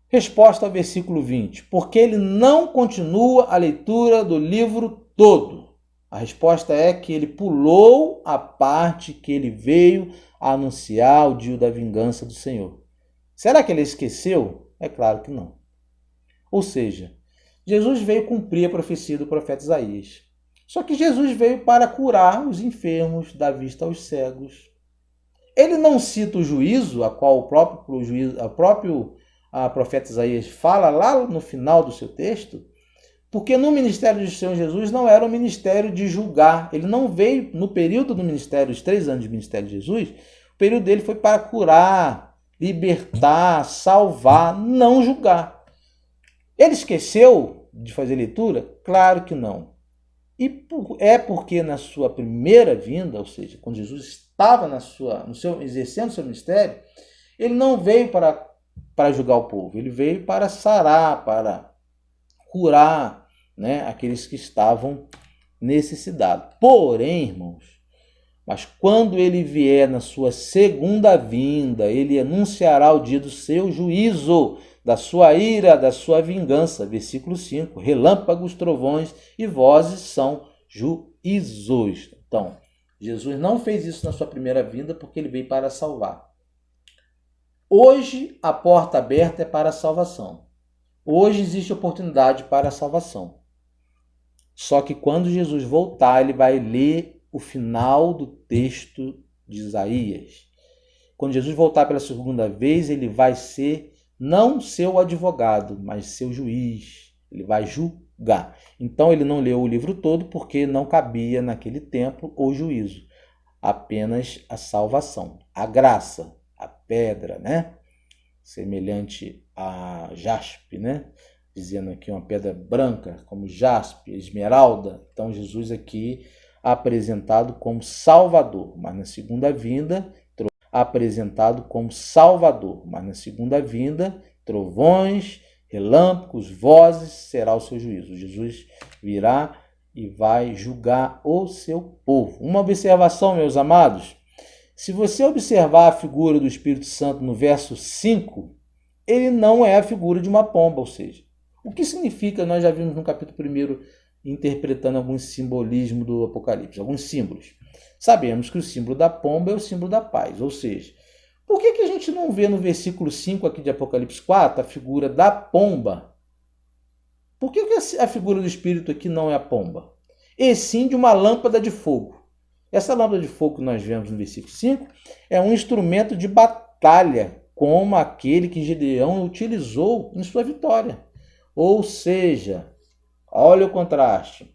S1: Resposta ao versículo 20. Porque ele não continua a leitura do livro todo. A resposta é que ele pulou a parte que ele veio a anunciar o dia da vingança do Senhor. Será que ele esqueceu? É claro que não. Ou seja, Jesus veio cumprir a profecia do profeta Isaías. Só que Jesus veio para curar os enfermos, dar vista aos cegos. Ele não cita o juízo, a qual o próprio profeta Isaías fala lá no final do seu texto, porque no ministério do Senhor Jesus não era um ministério de julgar. Ele não veio, no período do ministério, os 3 anos de ministério de Jesus, o período dele foi para curar, libertar, salvar, não julgar. Ele esqueceu de fazer leitura? Claro que não. E é porque na sua primeira vinda, ou seja, quando Jesus estava exercendo o seu ministério, ele não veio para julgar o povo, ele veio para sarar, para curar, aqueles que estavam necessitados. Porém, irmãos, mas quando ele vier na sua segunda vinda, ele anunciará o dia do seu juízo, da sua ira, da sua vingança. Versículo 5. Relâmpagos, trovões e vozes são juízos. Então, Jesus não fez isso na sua primeira vinda porque ele veio para salvar. Hoje a porta aberta é para a salvação. Hoje existe oportunidade para a salvação. Só que quando Jesus voltar, ele vai ler o final do texto de Isaías. Quando Jesus voltar pela segunda vez, ele vai ser não seu advogado, mas seu juiz. Ele vai julgar. Então ele não leu o livro todo porque não cabia naquele tempo o juízo. Apenas a salvação, a graça, a pedra, semelhante a jaspe, dizendo aqui uma pedra branca, como jaspe, esmeralda. Então Jesus aqui apresentado como Salvador, mas na segunda vinda, trovões, relâmpagos, vozes, será o seu juízo. Jesus virá e vai julgar o seu povo. Uma observação, meus amados. Se você observar a figura do Espírito Santo no verso 5, ele não é a figura de uma pomba, ou seja, o que significa, nós já vimos no capítulo 1, interpretando alguns simbolismos do Apocalipse, alguns símbolos. Sabemos que o símbolo da pomba é o símbolo da paz, ou seja, por que a gente não vê no versículo 5 aqui de Apocalipse 4 a figura da pomba? Por que a figura do Espírito aqui não é a pomba? E sim de uma lâmpada de fogo. Essa lâmpada de fogo que nós vemos no versículo 5 é um instrumento de batalha, como aquele que Gideão utilizou em sua vitória. Ou seja, olha o contraste.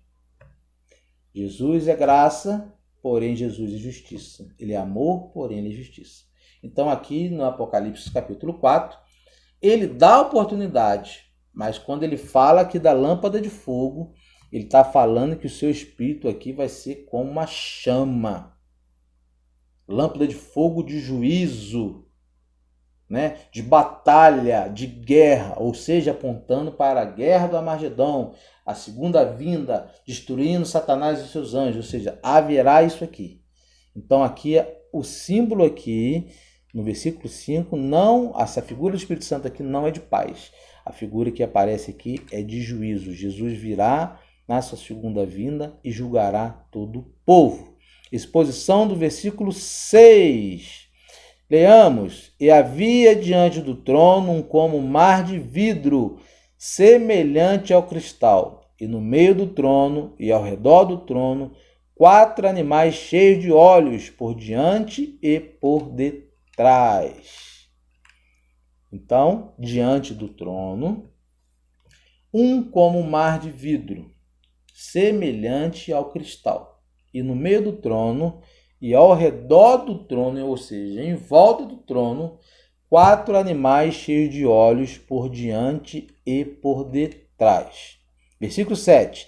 S1: Jesus é graça, porém Jesus é justiça. Ele é amor, porém ele é justiça. Então aqui no Apocalipse capítulo 4, ele dá a oportunidade, mas quando ele fala aqui da lâmpada de fogo, ele está falando que o seu espírito aqui vai ser como uma chama. Lâmpada de fogo de juízo, né? De batalha, de guerra, ou seja, apontando para a guerra do Armagedão, a segunda vinda, destruindo Satanás e seus anjos, ou seja, haverá isso aqui. Então aqui, o símbolo aqui, no versículo 5, essa figura do Espírito Santo aqui não é de paz. A figura que aparece aqui é de juízo. Jesus virá na sua segunda vinda e julgará todo o povo. Exposição do versículo 6. Leamos: e havia diante do trono como um mar de vidro, semelhante ao cristal, e no meio do trono e ao redor do trono, 4 animais cheios de olhos, por diante e por detrás. Então, diante do trono, como um mar de vidro, semelhante ao cristal, e no meio do trono e ao redor do trono, ou seja, em volta do trono, 4 animais cheios de olhos por diante e por detrás. Versículo 7.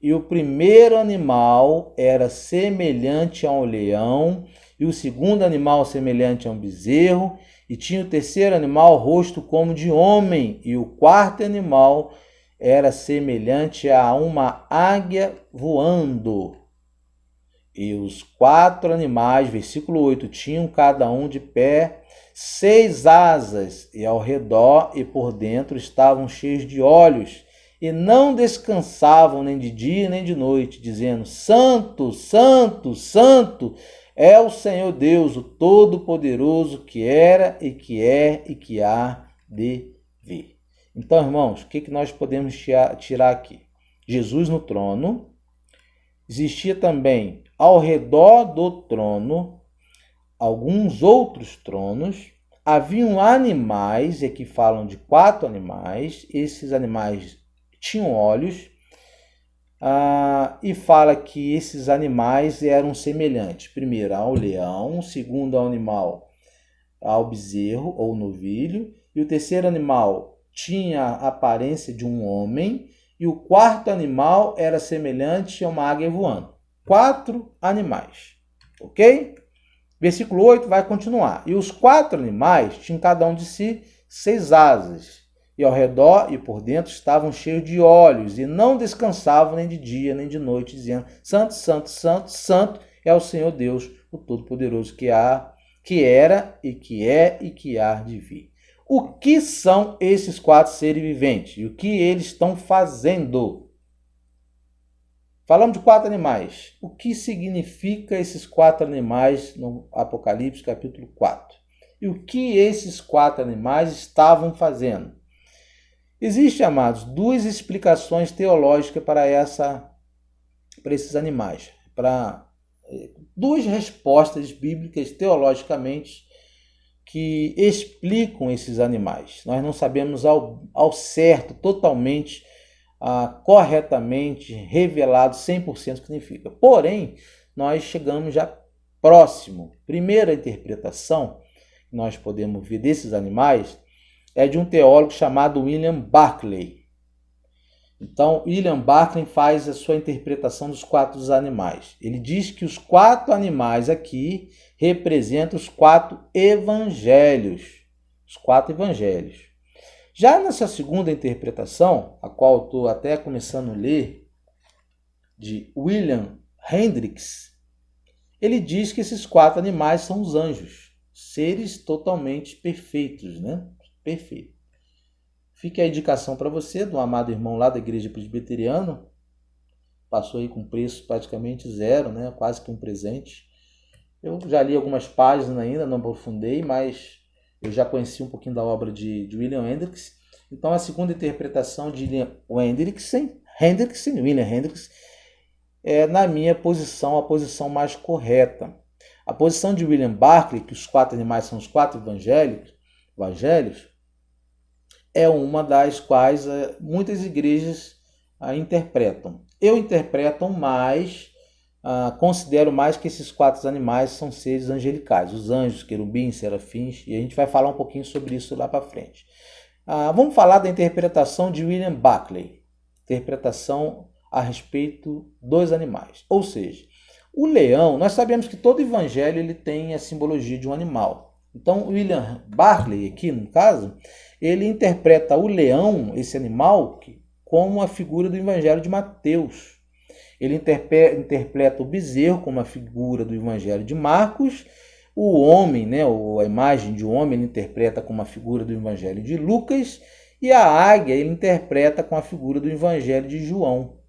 S1: E o primeiro animal era semelhante a um leão, e o segundo animal semelhante a um bezerro, e tinha o terceiro animal rosto como de homem, e o quarto animal era semelhante a uma águia voando. E os 4 animais, versículo 8, tinham cada um de pé 6 asas, e ao redor e por dentro estavam cheios de olhos, e não descansavam nem de dia nem de noite, dizendo: Santo, Santo, Santo é o Senhor Deus, o Todo-Poderoso, que era e que é e que há de vir. Então, irmãos, o que nós podemos tirar aqui? Jesus no trono. Existia também ao redor do trono alguns outros tronos. Haviam animais, e aqui falam de 4 animais. Esses animais tinham olhos. E fala que esses animais eram semelhantes. Primeiro ao leão, segundo ao animal, ao bezerro ou novilho. E o terceiro animal tinha a aparência de um homem. E o quarto animal era semelhante a uma águia voando. 4 animais, ok? Versículo 8 vai continuar. E os 4 animais tinham cada um de si 6 asas, e ao redor e por dentro estavam cheios de olhos, e não descansavam nem de dia nem de noite, dizendo: Santo, Santo, Santo, Santo é o Senhor Deus, o Todo-Poderoso, que era e que é e que há de vir. O que são esses 4 seres viventes? E o que eles estão fazendo? Falamos de 4 animais. O que significa esses 4 animais no Apocalipse capítulo 4? E o que esses 4 animais estavam fazendo? Existem, amados, 2 explicações teológicas para esses animais. Para 2 respostas bíblicas teologicamente que explicam esses animais. Nós não sabemos ao certo, totalmente, corretamente, revelado 100% o que significa. Porém, nós chegamos já próximo. Primeira interpretação que nós podemos ver desses animais é de um teólogo chamado William Barclay. Então, William Barclay faz a sua interpretação dos 4 animais. Ele diz que os 4 animais aqui representam os 4 evangelhos. Os 4 evangelhos. Já nessa segunda interpretação, a qual eu estou até começando a ler, de William Hendricks, ele diz que esses 4 animais são os anjos, seres totalmente perfeitos, né? Perfeito. Fica a indicação para você, do amado irmão lá da Igreja Presbiteriana, passou aí com preço praticamente zero, né? Quase que um presente. Eu já li algumas páginas ainda, não aprofundei, mas eu já conheci um pouquinho da obra de William Hendricks. Então, a segunda interpretação de William Hendricks, é, na minha posição, a posição mais correta. A posição de William Barclay, que os 4 animais são os 4 evangelhos, é uma das quais muitas igrejas interpretam. Eu interpreto mais, considero mais que esses 4 animais são seres angelicais, os anjos, querubins, serafins, e a gente vai falar um pouquinho sobre isso lá para frente. Vamos falar da interpretação de William Barclay, interpretação a respeito dos animais. Ou seja, o leão, nós sabemos que todo evangelho ele tem a simbologia de um animal. Então, William Barclay, aqui no caso, ele interpreta o leão, esse animal, como a figura do evangelho de Mateus. Ele interpreta o bezerro como a figura do evangelho de Marcos. O homem, né, a imagem de um homem, ele interpreta como a figura do evangelho de Lucas. E a águia, ele interpreta com a figura do evangelho de João.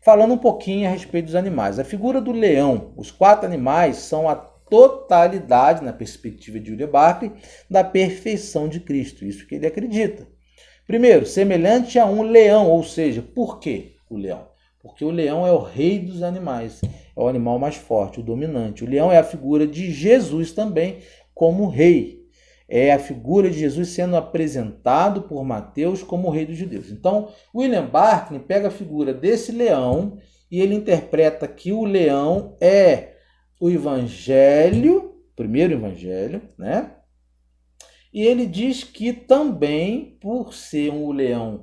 S1: Falando um pouquinho a respeito dos animais. A figura do leão, os 4 animais são a totalidade, na perspectiva de William Barclay, da perfeição de Cristo. Isso que ele acredita. Primeiro, semelhante a um leão, ou seja, por que o leão? Porque o leão é o rei dos animais, é o animal mais forte, o dominante. O leão é a figura de Jesus também como rei. É a figura de Jesus sendo apresentado por Mateus como o rei dos judeus. Então, William Barclay pega a figura desse leão e ele interpreta que o leão é o evangelho, primeiro evangelho, né? E ele diz que também, por ser um leão,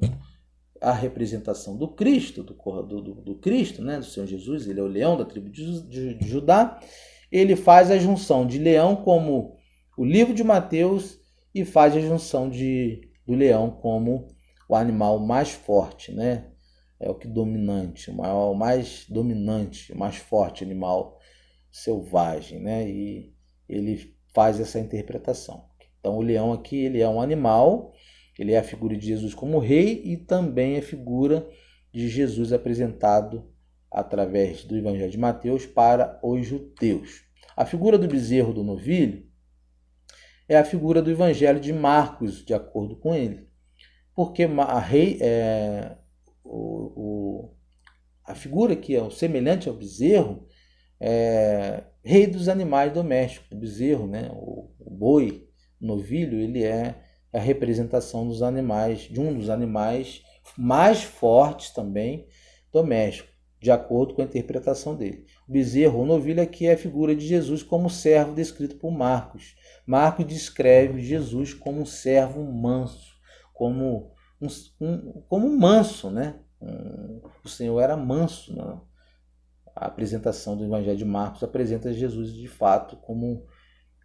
S1: a representação do Cristo, do Cristo, né? Do Senhor Jesus, ele é o leão da tribo de Judá, ele faz a junção de leão como o livro de Mateus e faz a junção do leão como o animal mais forte, né? É o que dominante, o mais dominante, o mais forte animal selvagem, né? E ele faz essa interpretação. Então o leão aqui, ele é um animal, ele é a figura de Jesus como rei e também a figura de Jesus apresentado através do Evangelho de Mateus para os judeus. A figura do bezerro do novilho é a figura do Evangelho de Marcos, de acordo com ele. Porque a figura que é semelhante ao bezerro é rei dos animais domésticos. O bezerro, né? O boi, o novilho, ele é a representação dos animais, de um dos animais mais fortes também domésticos, de acordo com a interpretação dele. O bezerro, o novilho, aqui é a figura de Jesus como servo descrito por Marcos. Marcos descreve Jesus como um servo manso, como um manso, né? O Senhor era manso, né? A apresentação do Evangelho de Marcos apresenta Jesus de fato como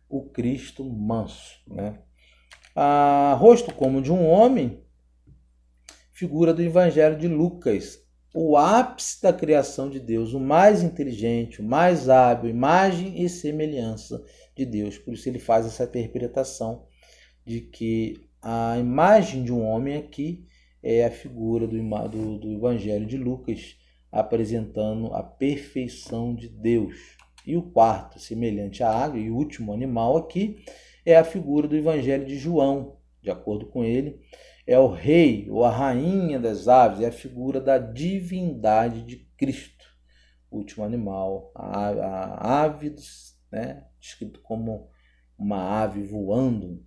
S1: o Cristo manso, né? Rosto como de um homem, figura do Evangelho de Lucas, o ápice da criação de Deus, o mais inteligente, o mais hábil, imagem e semelhança de Deus. Por isso ele faz essa interpretação de que a imagem de um homem aqui é a figura do Evangelho de Lucas, apresentando a perfeição de Deus. E o quarto, semelhante à águia, e o último animal aqui, é a figura do Evangelho de João. De acordo com ele, é o rei ou a rainha das aves, é a figura da divindade de Cristo. O último animal, a ave, né, descrito como uma ave voando,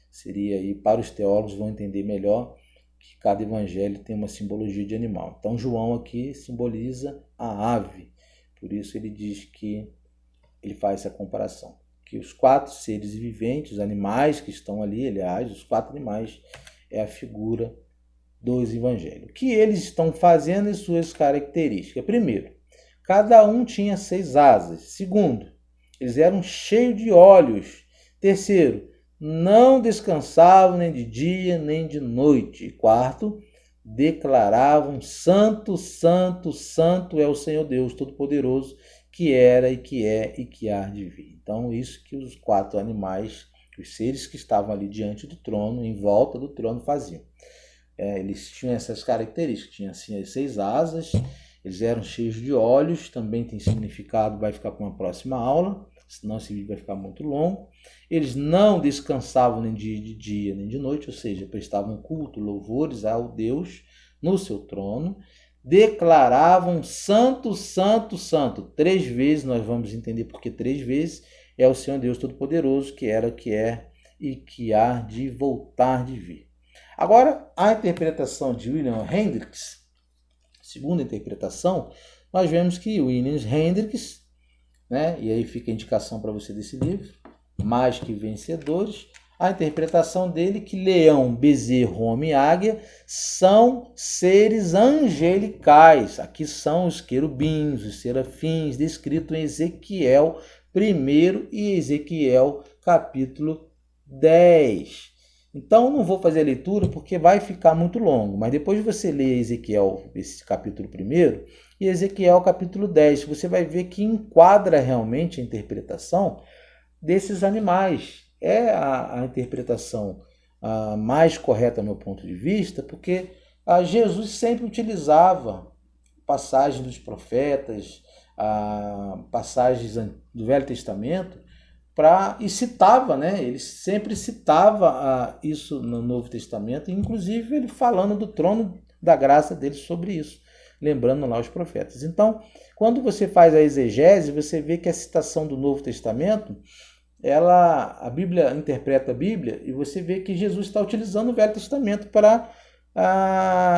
S1: seria aí, para os teólogos vão entender melhor, que cada evangelho tem uma simbologia de animal. Então João aqui simboliza a ave, por isso ele diz que ele faz essa comparação, que os 4 seres viventes, os animais que estão ali, aliás, os 4 animais, é a figura dos evangelhos. O que eles estão fazendo e suas características? Primeiro, cada um tinha 6 asas. Segundo, eles eram cheios de olhos. Terceiro, não descansavam nem de dia nem de noite. E quarto, declaravam: Santo, Santo, Santo é o Senhor Deus Todo-Poderoso, que era e que é e que há de vir. Então, isso que os 4 animais, os seres que estavam ali diante do trono, em volta do trono, faziam. Eles tinham essas características, tinham assim as 6 asas, eles eram cheios de olhos, também tem significado, vai ficar para uma próxima aula, senão esse vídeo vai ficar muito longo. Eles não descansavam nem de dia nem de noite, ou seja, prestavam culto, louvores ao Deus no seu trono, declaravam: Santo, Santo, Santo. 3 vezes, nós vamos entender porque 3 vezes é o Senhor Deus Todo-Poderoso, que era, que é e que há de voltar de vir. Agora, a interpretação de William Hendricks, segunda interpretação, nós vemos que William Hendricks, né, e aí fica a indicação para você desse livro, Mais que Vencedores, a interpretação dele que leão, bezerro, homem e águia são seres angelicais. Aqui são os querubins, os serafins, descritos em Ezequiel 1 e Ezequiel capítulo 10. Então, não vou fazer a leitura porque vai ficar muito longo, mas depois de você ler Ezequiel, esse capítulo 1 e Ezequiel capítulo 10, você vai ver que enquadra realmente a interpretação desses animais. É a interpretação mais correta, do meu ponto de vista, porque Jesus sempre utilizava passagens dos profetas, passagens do Velho Testamento, e citava, né? Ele sempre citava isso no Novo Testamento, inclusive ele falando do trono da graça dele sobre isso, lembrando lá os profetas. Então, quando você faz a exegese, você vê que a citação do Novo Testamento, a Bíblia interpreta a Bíblia e você vê que Jesus está utilizando o Velho Testamento para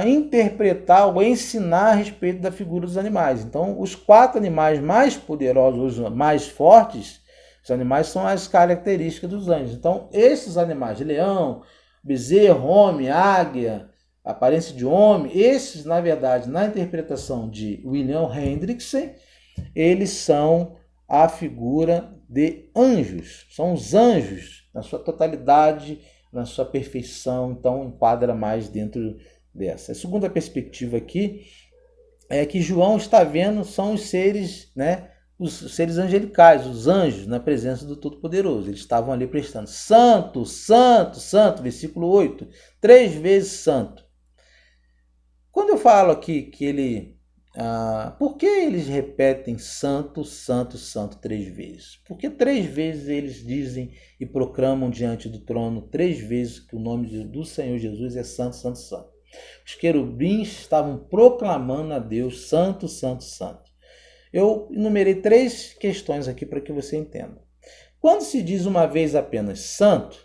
S1: interpretar ou ensinar a respeito da figura dos animais. Então, os 4 animais mais poderosos, os mais fortes, os animais são as características dos anjos. Então, esses animais, leão, bezerro, homem, águia, aparência de homem, esses, na verdade, na interpretação de William Hendrickson, eles são a figura de anjos. São os anjos na sua totalidade, na sua perfeição. Então, enquadra mais dentro dessa. A segunda perspectiva aqui é que João está vendo são os seres, né? Os seres angelicais, os anjos, na presença do Todo-Poderoso. Eles estavam ali prestando: Santo, Santo, Santo, versículo 8, 3 vezes santo. Quando eu falo aqui que ele... por que eles repetem Santo, Santo, Santo 3 vezes? Porque 3 vezes eles dizem e proclamam diante do trono, 3 vezes que o nome do Senhor Jesus é Santo, Santo, Santo. Os querubins estavam proclamando a Deus Santo, Santo, Santo. Eu enumerei 3 questões aqui para que você entenda. Quando se diz uma vez apenas santo,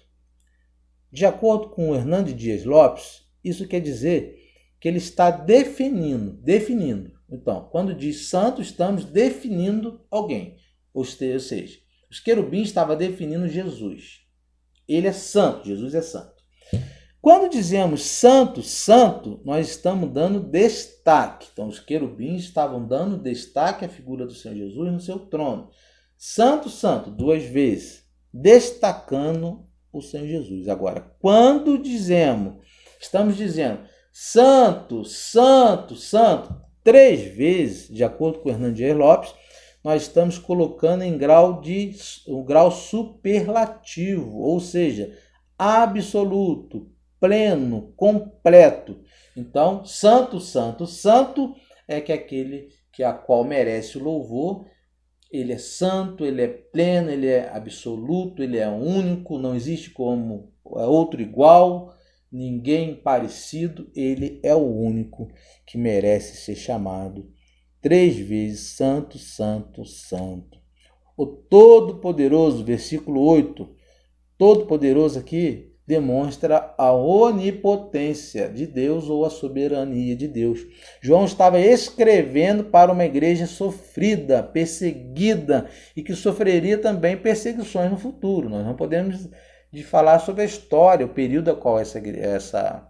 S1: de acordo com o Hernando Dias Lopes, isso quer dizer que ele está definindo. Então, quando diz santo, estamos definindo alguém. Ou seja, os querubins estavam definindo Jesus. Ele é santo, Jesus é santo. Quando dizemos santo, santo, nós estamos dando destaque. Então, os querubins estavam dando destaque à figura do Senhor Jesus no seu trono. Santo, santo, 2 vezes, destacando o Senhor Jesus. Agora, quando estamos dizendo santo, santo, santo, 3 vezes, de acordo com o Hernando Dias Lopes, nós estamos colocando em um grau superlativo, ou seja, absoluto, pleno, completo. Então, santo, santo, santo é que aquele que a qual merece o louvor. Ele é santo, ele é pleno, ele é absoluto, ele é único, não existe como outro igual, ninguém parecido, ele é o único que merece ser chamado 3 vezes santo, santo, santo. O Todo-Poderoso, versículo 8, Todo-Poderoso aqui demonstra a onipotência de Deus ou a soberania de Deus. João estava escrevendo para uma igreja sofrida, perseguida e que sofreria também perseguições no futuro. Nós não podemos falar sobre a história, o período a qual essa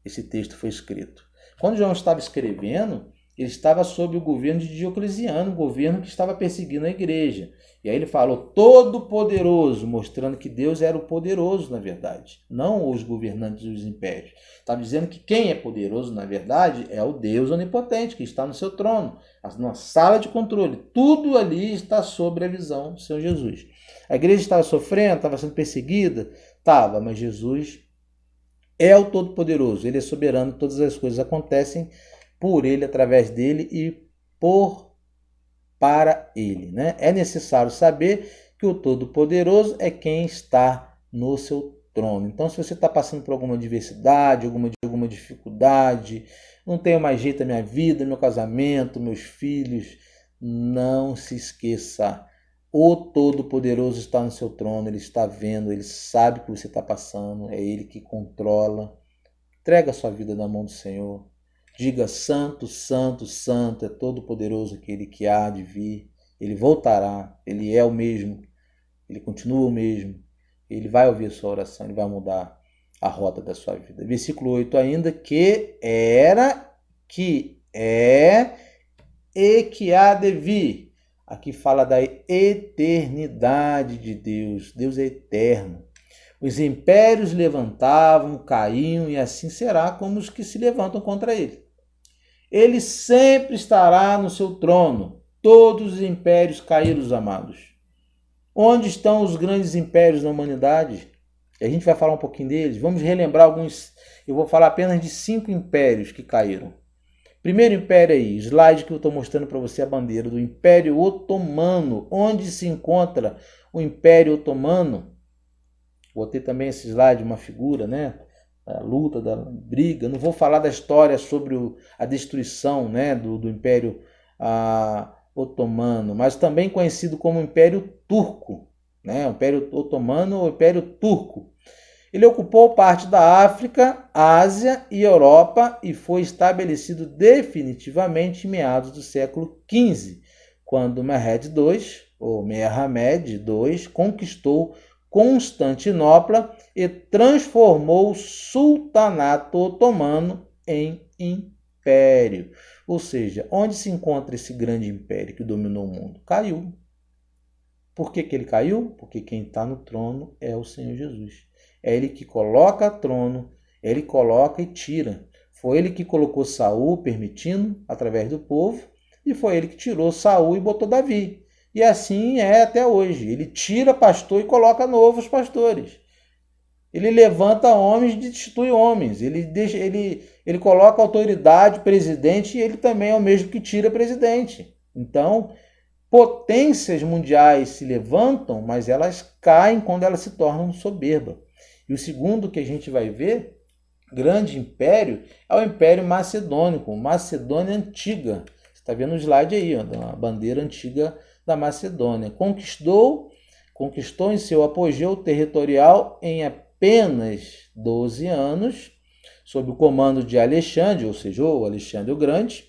S1: esse texto foi escrito. Quando João estava escrevendo, ele estava sob o governo de Diocleciano, o governo que estava perseguindo a igreja. E aí ele falou todo-poderoso, mostrando que Deus era o poderoso, na verdade, não os governantes dos impérios. Estava dizendo que quem é poderoso, na verdade, é o Deus onipotente, que está no seu trono, na sala de controle. Tudo ali está sob a visão do Senhor Jesus. A igreja estava sofrendo, estava sendo perseguida? Estava, mas Jesus é o Todo-Poderoso, ele é soberano, todas as coisas acontecem por ele, através dele e para ele, né? É necessário saber que o Todo-Poderoso é quem está no seu trono. Então, se você está passando por alguma adversidade, alguma dificuldade, não tenho mais jeito da minha vida, meu casamento, meus filhos, não se esqueça. O Todo-Poderoso está no seu trono, ele está vendo, ele sabe o que você está passando, é ele que controla. Entrega a sua vida na mão do Senhor. Diga: santo, santo, santo, é todo-poderoso aquele que há de vir. Ele voltará, ele é o mesmo, ele continua o mesmo. Ele vai ouvir a sua oração, ele vai mudar a rota da sua vida. Versículo 8 ainda, que era, que é e que há de vir. Aqui fala da eternidade de Deus. Deus é eterno. Os impérios levantavam, caíam, e assim será como os que se levantam contra ele. Ele sempre estará no seu trono. Todos os impérios caíram, amados. Onde estão os grandes impérios da humanidade? A gente vai falar um pouquinho deles. Vamos relembrar alguns. Eu vou falar apenas de 5 impérios que caíram. Primeiro império aí, slide que eu estou mostrando para você, a bandeira do Império Otomano. Onde se encontra o Império Otomano? Botei também esse slide, uma figura, né? A luta, da briga. Não vou falar da história sobre a destruição, né? do Império Otomano, mas também conhecido como Império Turco, né? O Império Otomano ou Império Turco. Ele ocupou parte da África, Ásia e Europa e foi estabelecido definitivamente em meados do século XV, quando Mehmed II conquistou Constantinopla e transformou o Sultanato Otomano em império. Ou seja, onde se encontra esse grande império que dominou o mundo? Caiu. Por que ele caiu? Porque quem está no trono é o Senhor Jesus. É ele que coloca trono, ele coloca e tira. Foi ele que colocou Saul, permitindo, através do povo, e foi ele que tirou Saul e botou Davi. E assim é até hoje. Ele tira pastor e coloca novos pastores. Ele levanta homens e destitui homens. Ele coloca autoridade, presidente, e ele também é o mesmo que tira presidente. Então, potências mundiais se levantam, mas elas caem quando elas se tornam soberba. E o segundo que a gente vai ver, grande império, é o Império Macedônico, Macedônia Antiga. Você está vendo o slide aí, ó, a bandeira antiga da Macedônia. Conquistou em seu apogeu territorial em apenas 12 anos, sob o comando de Alexandre, ou seja, o Alexandre o Grande,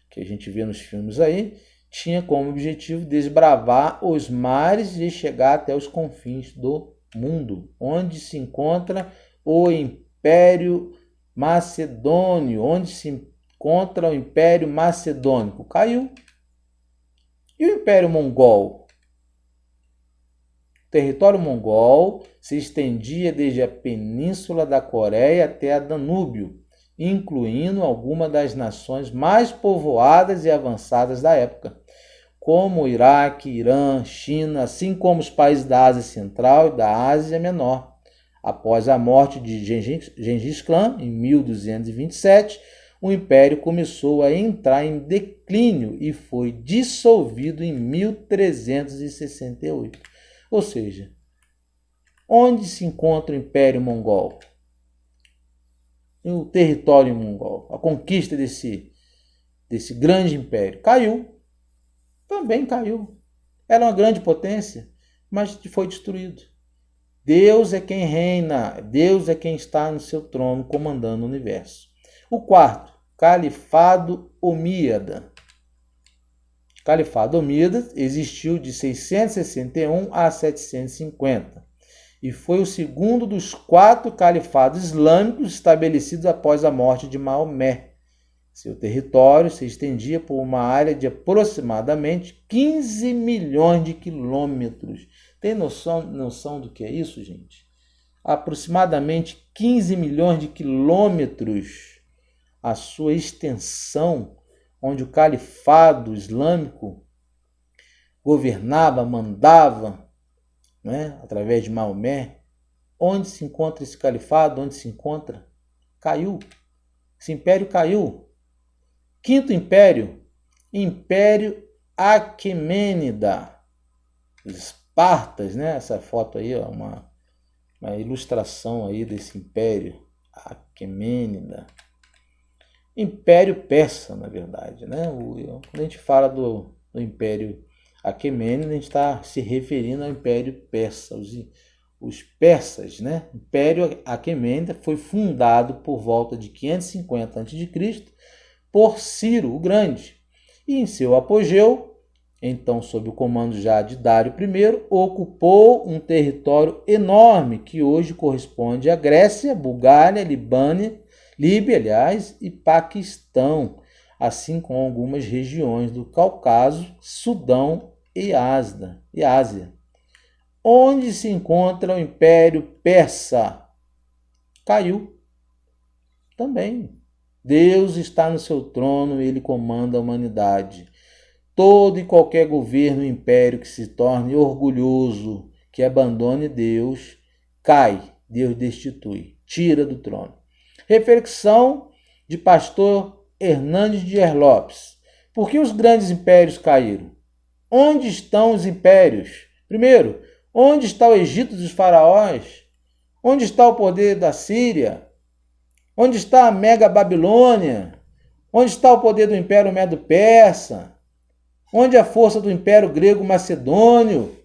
S1: que a gente vê nos filmes aí, tinha como objetivo desbravar os mares e chegar até os confins do mundo, onde se encontra o Império Macedônio, onde se encontra o Império Macedônico. Caiu. E o Império Mongol? O território mongol se estendia desde a península da Coreia até a Danúbio, incluindo algumas das nações mais povoadas e avançadas da época, como o Iraque, Irã, China, assim como os países da Ásia Central e da Ásia Menor. Após a morte de Gengis Khan, em 1227, o império começou a entrar em declínio e foi dissolvido em 1368. Ou seja, onde se encontra o Império Mongol? O território mongol, a conquista desse grande império. Caiu. Também caiu. Era uma grande potência, mas foi destruído. Deus é quem reina, Deus é quem está no seu trono comandando o universo. O quarto, Califado Omíada. Califado Omíada existiu de 661 a 750 e foi o segundo dos 4 califados islâmicos estabelecidos após a morte de Maomé. Seu território se estendia por uma área de aproximadamente 15 milhões de quilômetros. Tem noção do que é isso, gente? Aproximadamente 15 milhões de quilômetros a sua extensão, onde o califado islâmico governava, mandava, né, através de Maomé. Onde se encontra esse califado? Onde se encontra? Caiu. Esse império caiu. Quinto império, Império Aquemênida. Os Espartas, né? Essa foto aí, ó, uma ilustração aí desse Império Aquemênida. Império Persa, na verdade, né? Quando a gente fala do Império Aquemênida, a gente está se referindo ao Império Persa, os persas, né? O Império Aquemênida foi fundado por volta de 550 a.C. por Ciro o Grande, e em seu apogeu, então sob o comando já de Dário I, ocupou um território enorme que hoje corresponde à Grécia, Bulgária, Líbia, aliás, e Paquistão, assim como algumas regiões do Cáucaso, Sudão e Ásia. Onde se encontra o Império Persa? Caiu também. Deus está no seu trono e ele comanda a humanidade. Todo e qualquer governo e império que se torne orgulhoso, que abandone Deus, cai. Deus destitui, tira do trono. Reflexão de pastor Hernandes Dias Lopes. Por que os grandes impérios caíram? Onde estão os impérios? Primeiro, onde está o Egito dos faraós? Onde está o poder da Síria? Onde está a mega Babilônia? Onde está o poder do Império Medo-Persa? Onde a força do Império Grego-Macedônio?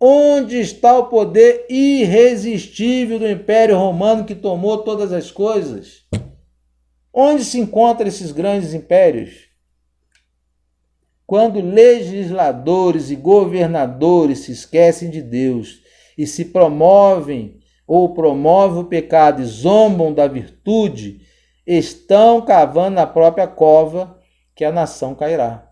S1: Onde está o poder irresistível do Império Romano que tomou todas as coisas? Onde se encontram esses grandes impérios? Quando legisladores e governadores se esquecem de Deus e se promovem o pecado e zombam da virtude, estão cavando a própria cova que a nação cairá.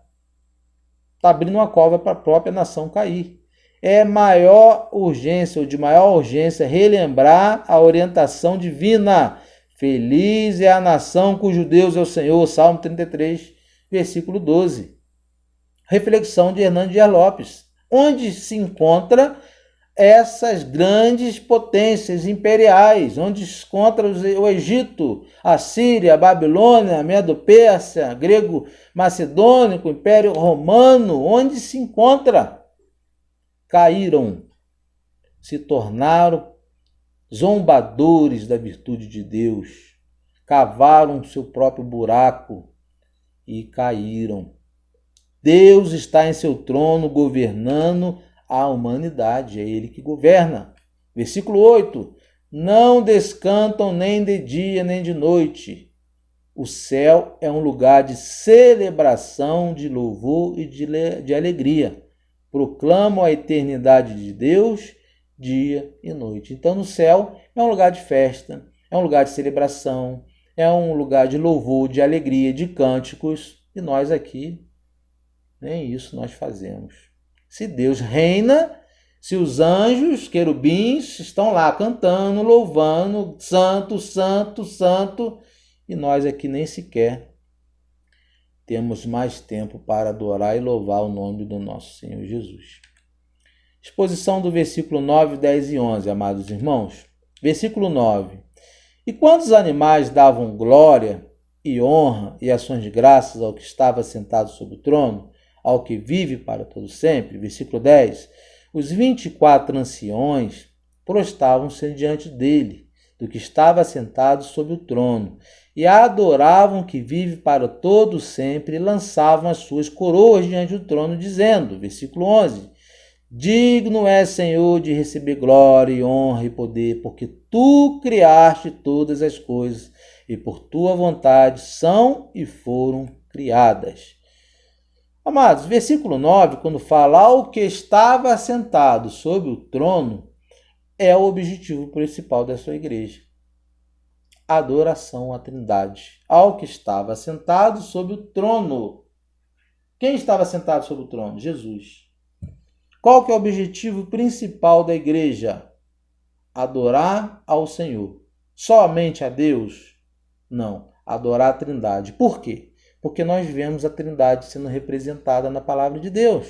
S1: Está abrindo uma cova para a própria nação cair. É de maior urgência relembrar a orientação divina. Feliz é a nação cujo Deus é o Senhor. Salmo 33, versículo 12. Reflexão de Hernandes Dias Lopes. Onde se encontra essas grandes potências imperiais? Onde se encontra o Egito, a Síria, a Babilônia, a Medo-Pérsia, grego-macedônico, Império Romano? Onde se encontra? Caíram, se tornaram zombadores da virtude de Deus, cavaram seu próprio buraco e caíram. Deus está em seu trono governando a humanidade, é Ele que governa. Versículo 8, não descantam nem de dia nem de noite. O céu é um lugar de celebração, de louvor e de alegria. Proclamam a eternidade de Deus, dia e noite. Então, no céu é um lugar de festa, é um lugar de celebração, é um lugar de louvor, de alegria, de cânticos. E nós aqui, nem isso nós fazemos. Se Deus reina, se os anjos, querubins, estão lá cantando, louvando, santo, santo, santo, e nós aqui nem sequer temos mais tempo para adorar e louvar o nome do nosso Senhor Jesus. Exposição do versículo 9, 10 e 11, amados irmãos. Versículo 9. E quantos animais davam glória e honra e ações de graças ao que estava sentado sobre o trono, ao que vive para todo sempre? Versículo 10. Os 24 anciões prostravam-se diante dele, do que estava sentado sobre o trono, e adoravam que vive para todo sempre, e lançavam as suas coroas diante do trono, dizendo, versículo 11, digno é, Senhor, de receber glória e honra e poder, porque tu criaste todas as coisas, e por tua vontade são e foram criadas. Amados, versículo 9, quando fala ao que estava assentado sobre o trono, é o objetivo principal da sua igreja. Adoração à Trindade, ao que estava sentado sobre o trono. Quem estava sentado sobre o trono? Jesus. Qual que é o objetivo principal da igreja? Adorar ao Senhor. Somente a Deus? Não. Adorar a Trindade. Por quê? Porque nós vemos a Trindade sendo representada na palavra de Deus.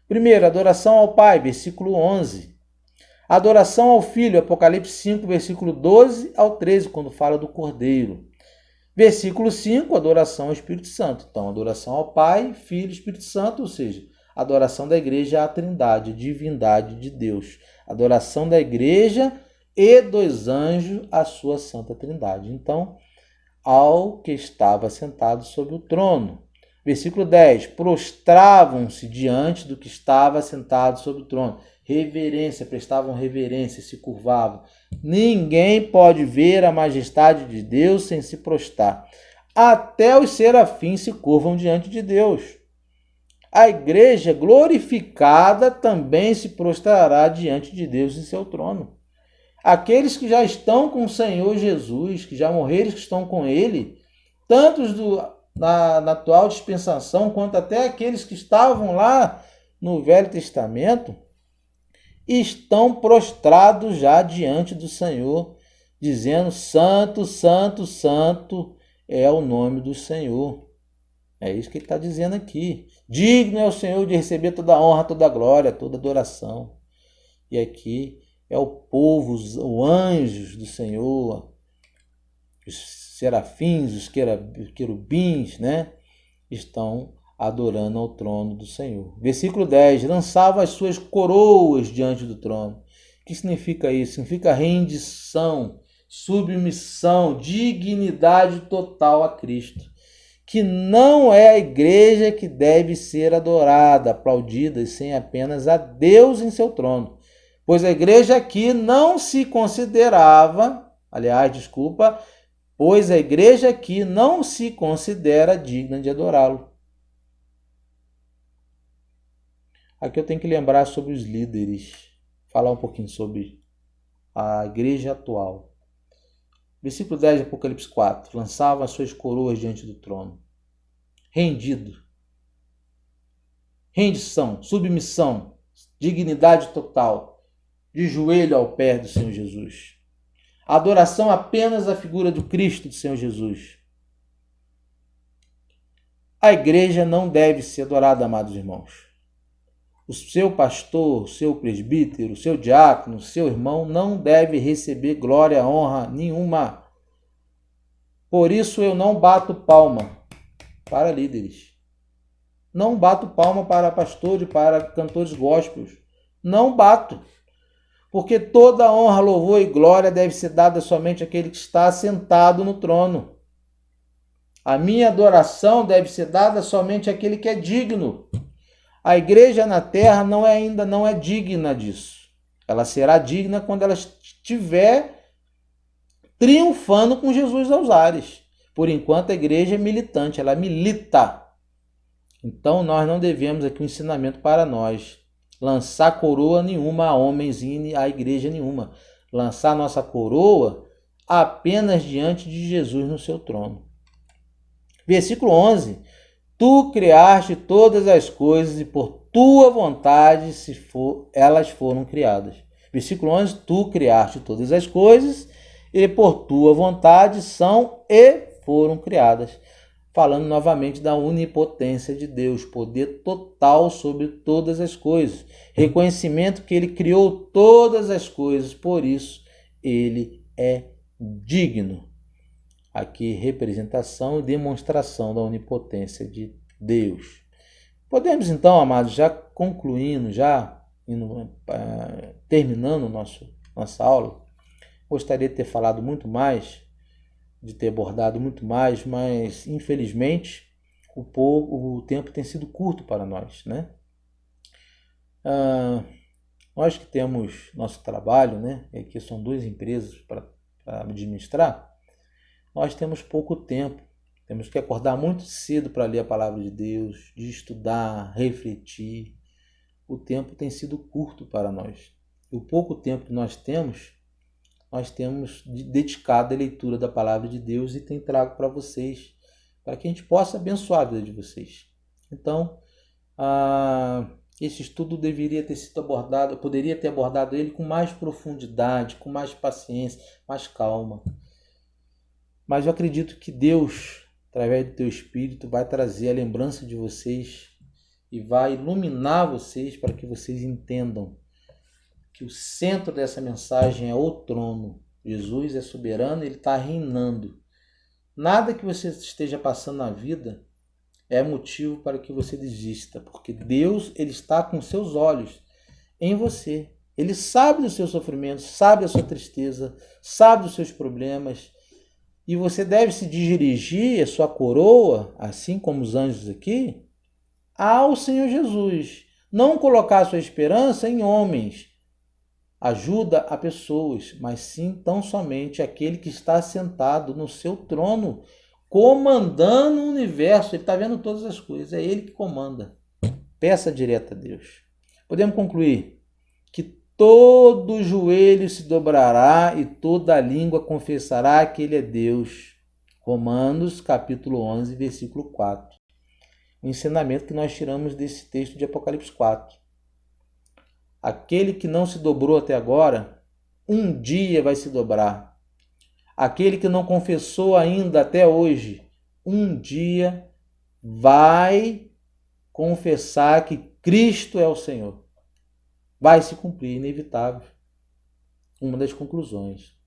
S1: Primeiro, adoração ao Pai, versículo 11. Adoração ao Filho, Apocalipse 5, versículo 12 ao 13, quando fala do Cordeiro. Versículo 5, adoração ao Espírito Santo. Então, adoração ao Pai, Filho e Espírito Santo, ou seja, adoração da igreja à Trindade, divindade de Deus. Adoração da igreja e dos anjos à sua santa Trindade. Então, ao que estava sentado sobre o trono. Versículo 10, prostravam-se diante do que estava sentado sobre o trono. Reverência, prestavam reverência, se curvavam. Ninguém pode ver a majestade de Deus sem se prostrar. Até os serafins se curvam diante de Deus. A igreja glorificada também se prostrará diante de Deus em seu trono. Aqueles que já estão com o Senhor Jesus, que já morreram, que estão com Ele, tantos na atual dispensação, quanto até aqueles que estavam lá no Velho Testamento, estão prostrados já diante do Senhor, dizendo: Santo, Santo, Santo é o nome do Senhor. É isso que ele está dizendo aqui. Digno é o Senhor de receber toda a honra, toda a glória, toda a adoração. E aqui é o povo, os anjos do Senhor, os serafins, os querubins, né? Estão adorando ao trono do Senhor. Versículo 10. Lançava as suas coroas diante do trono. O que significa isso? Significa rendição, submissão, dignidade total a Cristo. Que não é a igreja que deve ser adorada, aplaudida, e sim apenas a Deus em seu trono. Pois a igreja aqui não se considerava, pois a igreja aqui não se considera digna de adorá-lo. Aqui eu tenho que lembrar sobre os líderes, falar um pouquinho sobre a igreja atual. Versículo 10 de Apocalipse 4. Lançavam as suas coroas diante do trono. Rendido. Rendição, submissão, dignidade total. De joelho ao pé do Senhor Jesus. Adoração apenas à figura do Cristo do Senhor Jesus. A igreja não deve ser adorada, amados irmãos. O seu pastor, o seu presbítero, o seu diácono, o seu irmão não deve receber glória, honra nenhuma. Por isso eu não bato palma para líderes. Não bato palma para pastores, para cantores gospels. Não bato. Porque toda honra, louvor e glória deve ser dada somente àquele que está sentado no trono. A minha adoração deve ser dada somente àquele que é digno. A igreja na terra ainda não é digna disso. Ela será digna quando ela estiver triunfando com Jesus aos ares. Por enquanto a igreja é militante, ela milita. Então nós não devemos aqui um ensinamento para nós. Lançar coroa nenhuma a homens e a igreja nenhuma. Lançar nossa coroa apenas diante de Jesus no seu trono. Versículo 11. Tu criaste todas as coisas e por tua vontade elas foram criadas. Versículo 11. Tu criaste todas as coisas e por tua vontade são e foram criadas. Falando novamente da onipotência de Deus, poder total sobre todas as coisas. Reconhecimento que Ele criou todas as coisas, por isso Ele é digno. Aqui, representação e demonstração da onipotência de Deus. Podemos então, amados, já concluindo, terminando nossa aula, gostaria de ter falado muito mais, de ter abordado muito mais, mas infelizmente o tempo tem sido curto para nós, né? Nós que temos nosso trabalho, né? Aqui são 2 empresas para administrar, nós temos pouco tempo, temos que acordar muito cedo para ler a palavra de Deus, de estudar, refletir. O tempo tem sido curto para nós. o pouco tempo que nós temos dedicado à leitura da palavra de Deus e tem trago para vocês, para que a gente possa abençoar a vida de vocês. Então, esse estudo deveria ter sido abordado, eu poderia ter abordado ele com mais profundidade, com mais paciência, mais calma. Mas eu acredito que Deus, através do teu Espírito, vai trazer a lembrança de vocês e vai iluminar vocês para que vocês entendam que o centro dessa mensagem é o trono. Jesus é soberano, ele está reinando. Nada que você esteja passando na vida é motivo para que você desista, porque Deus, ele está com seus olhos em você. Ele sabe dos seus sofrimentos, sabe da sua tristeza, sabe dos seus problemas, e você deve se dirigir a sua coroa, assim como os anjos aqui, ao Senhor Jesus. Não colocar sua esperança em homens, ajuda a pessoas, mas sim tão somente aquele que está sentado no seu trono, comandando o universo. Ele está vendo todas as coisas, é ele que comanda. Peça direto a Deus. Podemos concluir que todo joelho se dobrará e toda língua confessará que ele é Deus. Romanos capítulo 11, versículo 4. O ensinamento que nós tiramos desse texto de Apocalipse 4. Aquele que não se dobrou até agora, um dia vai se dobrar. Aquele que não confessou ainda até hoje, um dia vai confessar que Cristo é o Senhor. Vai se cumprir, inevitável. Uma das conclusões.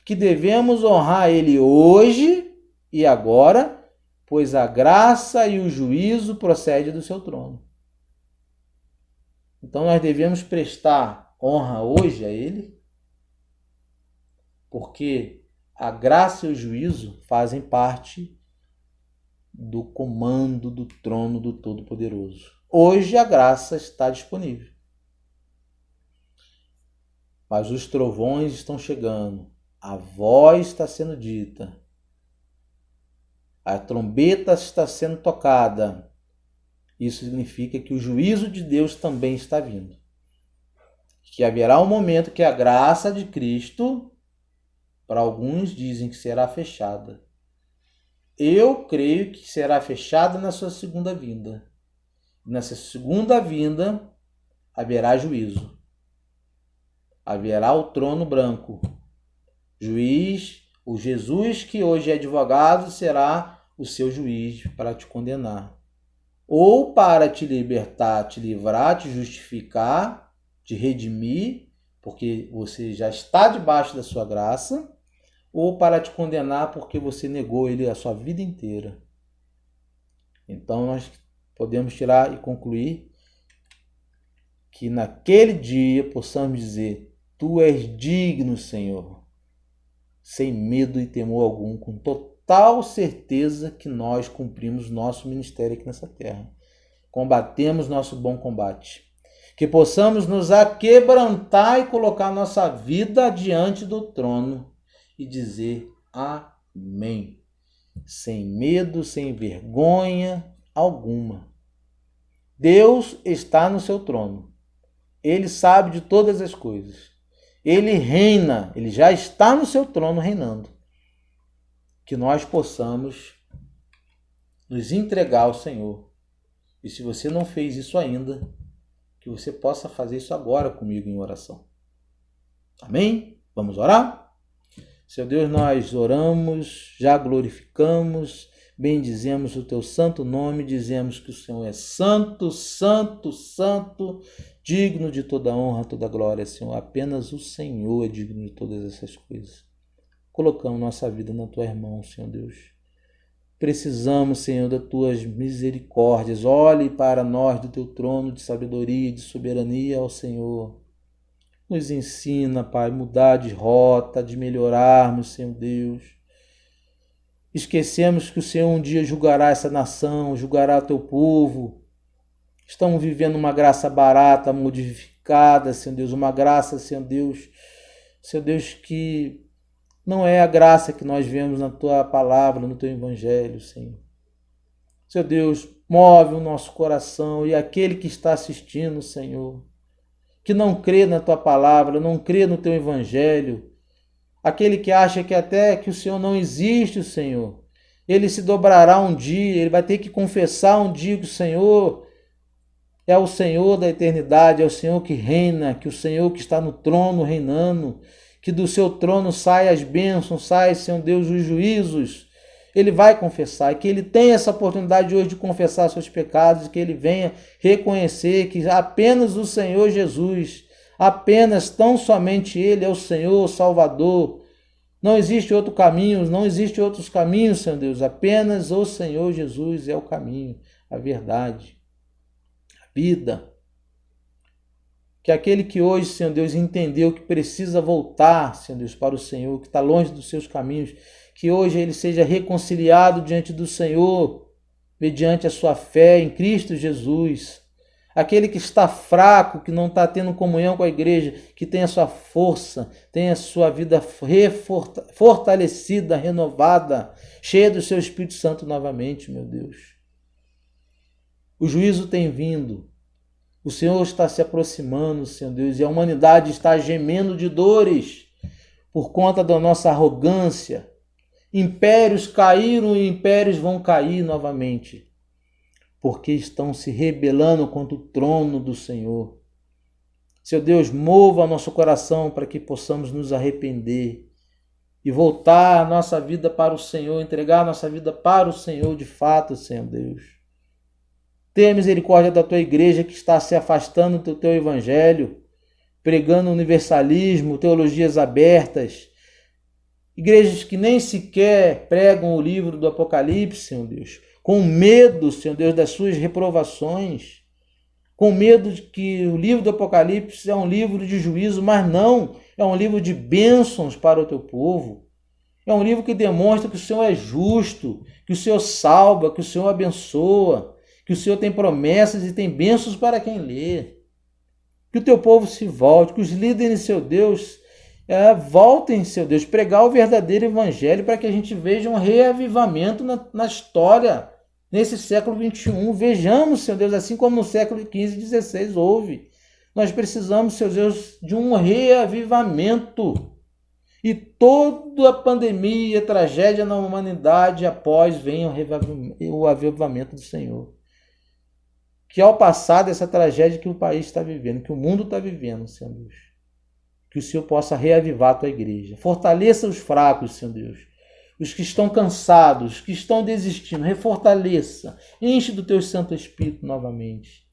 S1: Que devemos honrar Ele hoje e agora, pois a graça e o juízo procedem do seu trono. Então nós devemos prestar honra hoje a Ele, porque a graça e o juízo fazem parte do comando do trono do Todo-Poderoso. Hoje a graça está disponível. Mas os trovões estão chegando, a voz está sendo dita, a trombeta está sendo tocada. Isso significa que o juízo de Deus também está vindo. Que haverá um momento que a graça de Cristo, para alguns dizem que será fechada. Eu creio que será fechada na sua segunda vinda. Nessa segunda vinda haverá juízo. Haverá o trono branco. Juiz, o Jesus que hoje é advogado será o seu juiz para te condenar. Ou para te libertar, te livrar, te justificar, te redimir, porque você já está debaixo da sua graça, ou para te condenar porque você negou ele a sua vida inteira. Então nós podemos tirar e concluir que naquele dia possamos dizer: Tu és digno, Senhor, sem medo e temor algum, com total certeza que nós cumprimos nosso ministério aqui nessa terra. Combatemos nosso bom combate. Que possamos nos aquebrantar e colocar nossa vida diante do trono e dizer amém. Sem medo, sem vergonha alguma. Deus está no seu trono. Ele sabe de todas as coisas. Ele reina, ele já está no seu trono reinando. Que nós possamos nos entregar ao Senhor. E se você não fez isso ainda, que você possa fazer isso agora comigo em oração. Amém? Vamos orar? Seu Deus, nós oramos, já glorificamos, bendizemos o teu santo nome, dizemos que o Senhor é santo, santo, santo, digno de toda honra, toda glória, Senhor. Apenas o Senhor é digno de todas essas coisas. Colocamos nossa vida na tua mão, Senhor Deus. Precisamos, Senhor, das tuas misericórdias. Olhe para nós do teu trono de sabedoria e de soberania, ó Senhor. Nos ensina, Pai, mudar de rota, de melhorarmos, Senhor Deus. Esquecemos que o Senhor um dia julgará essa nação, julgará o teu povo. Estamos vivendo uma graça barata, modificada, Senhor Deus, uma graça, Senhor Deus, que não é a graça que nós vemos na tua palavra, no teu evangelho, Senhor. Deus, move o nosso coração e aquele que está assistindo, Senhor, que não crê na tua palavra, não crê no teu evangelho, aquele que acha que até que o Senhor não existe, Senhor, ele se dobrará um dia, ele vai ter que confessar um dia que o Senhor é o Senhor da eternidade, é o Senhor que reina, que o Senhor que está no trono reinando, que do seu trono saem as bênçãos, saem, Senhor Deus, os juízos. Ele vai confessar, e que ele tenha essa oportunidade hoje de confessar seus pecados, que ele venha reconhecer que apenas o Senhor Jesus, apenas tão somente ele é o Senhor, o Salvador. Não existe outro caminho, não existe outros caminhos, Senhor Deus, apenas o Senhor Jesus é o caminho, a verdade, a vida. Que aquele que hoje, Senhor Deus, entendeu que precisa voltar, Senhor Deus, para o Senhor, que está longe dos seus caminhos, que hoje ele seja reconciliado diante do Senhor, mediante a sua fé em Cristo Jesus. Aquele que está fraco, que não está tendo comunhão com a igreja, que tenha sua força, tenha sua vida fortalecida, renovada, cheia do seu Espírito Santo novamente, meu Deus. O juízo tem vindo. O Senhor está se aproximando, Senhor Deus, e a humanidade está gemendo de dores por conta da nossa arrogância. Impérios caíram e impérios vão cair novamente, porque estão se rebelando contra o trono do Senhor. Senhor Deus, mova nosso coração para que possamos nos arrepender e voltar a nossa vida para o Senhor, entregar a nossa vida para o Senhor de fato, Senhor Deus. Tenha misericórdia da tua igreja que está se afastando do teu evangelho, pregando universalismo, teologias abertas. Igrejas que nem sequer pregam o livro do Apocalipse, Senhor Deus, com medo, Senhor Deus, das suas reprovações, com medo de que o livro do Apocalipse é um livro de juízo, mas não, é um livro de bênçãos para o teu povo. É um livro que demonstra que o Senhor é justo, que o Senhor salva, que o Senhor abençoa, que o Senhor tem promessas e tem bênçãos para quem lê. Que o teu povo se volte, que os líderes, seu Deus, voltem, seu Deus, pregar o verdadeiro evangelho para que a gente veja um reavivamento na história, nesse século XXI. Vejamos, seu Deus, assim como no século XV e XVI houve. Nós precisamos, seu Deus, de um reavivamento. E toda a pandemia, a tragédia na humanidade, após vem o avivamento do Senhor. Que ao passar dessa tragédia que o país está vivendo, que o mundo está vivendo, Senhor Deus, que o Senhor possa reavivar a tua igreja. Fortaleça os fracos, Senhor Deus. Os que estão cansados, os que estão desistindo, refortaleça. Enche do teu Santo Espírito novamente.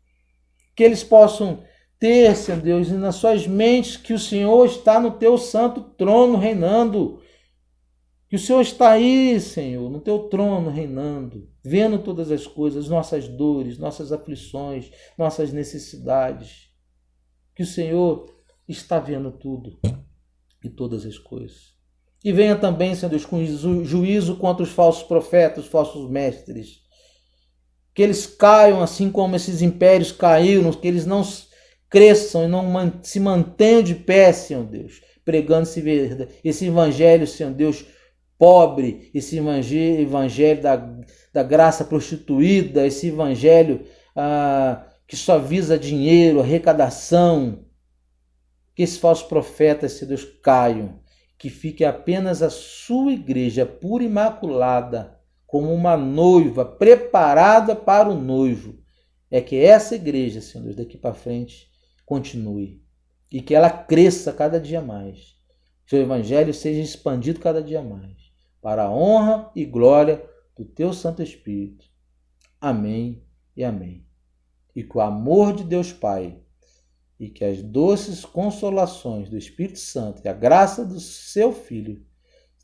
S1: Que eles possam ter, Senhor Deus, nas suas mentes que o Senhor está no teu santo trono reinando. Que o Senhor está aí, Senhor, no teu trono reinando, vendo todas as coisas, nossas dores, nossas aflições, nossas necessidades. Que o Senhor está vendo tudo e todas as coisas. E venha também, Senhor Deus, com juízo contra os falsos profetas, os falsos mestres. Que eles caiam assim como esses impérios caíram, que eles não cresçam e não se mantenham de pé, Senhor Deus, pregando esse evangelho, Senhor Deus, pobre, esse evangelho da graça prostituída, esse evangelho que só visa dinheiro, arrecadação. Que esses falsos profetas, Senhor Deus, caiam, que fique apenas a sua igreja pura e imaculada, como uma noiva preparada para o noivo. É que essa igreja, Senhor Deus, daqui para frente, continue. E que ela cresça cada dia mais. Que o evangelho seja expandido cada dia mais. Para a honra e glória do teu Santo Espírito. Amém e amém. E que o amor de Deus Pai e que as doces consolações do Espírito Santo e a graça do seu Filho,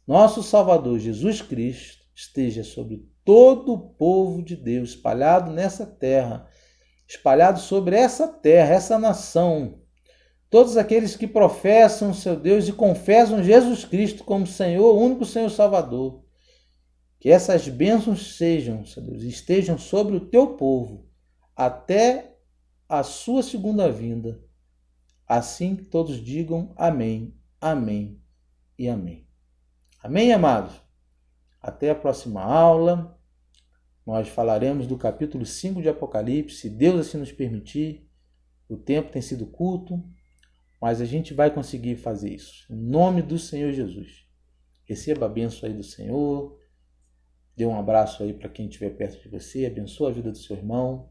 S1: nosso Salvador Jesus Cristo, esteja sobre todo o povo de Deus espalhado nessa terra, espalhado sobre essa terra, essa nação. Todos aqueles que professam seu Deus e confessam Jesus Cristo como Senhor, único Senhor Salvador. Que essas bênçãos sejam, Senhor Deus, estejam sobre o teu povo até a sua segunda vinda. Assim que todos digam amém, amém e amém. Amém, amados? Até a próxima aula. Nós falaremos do capítulo 5 de Apocalipse, se Deus assim nos permitir. O tempo tem sido curto, Mas a gente vai conseguir fazer isso. Em nome do Senhor Jesus. Receba a bênção aí do Senhor. Dê um abraço aí para quem estiver perto de você. Abençoa a vida do seu irmão.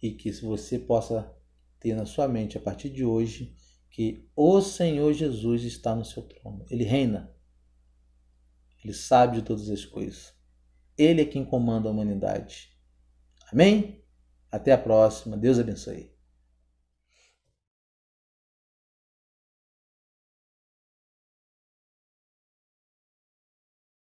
S1: E que você possa ter na sua mente a partir de hoje que o Senhor Jesus está no seu trono. Ele reina. Ele sabe de todas as coisas. Ele é quem comanda a humanidade. Amém? Até a próxima. Deus abençoe.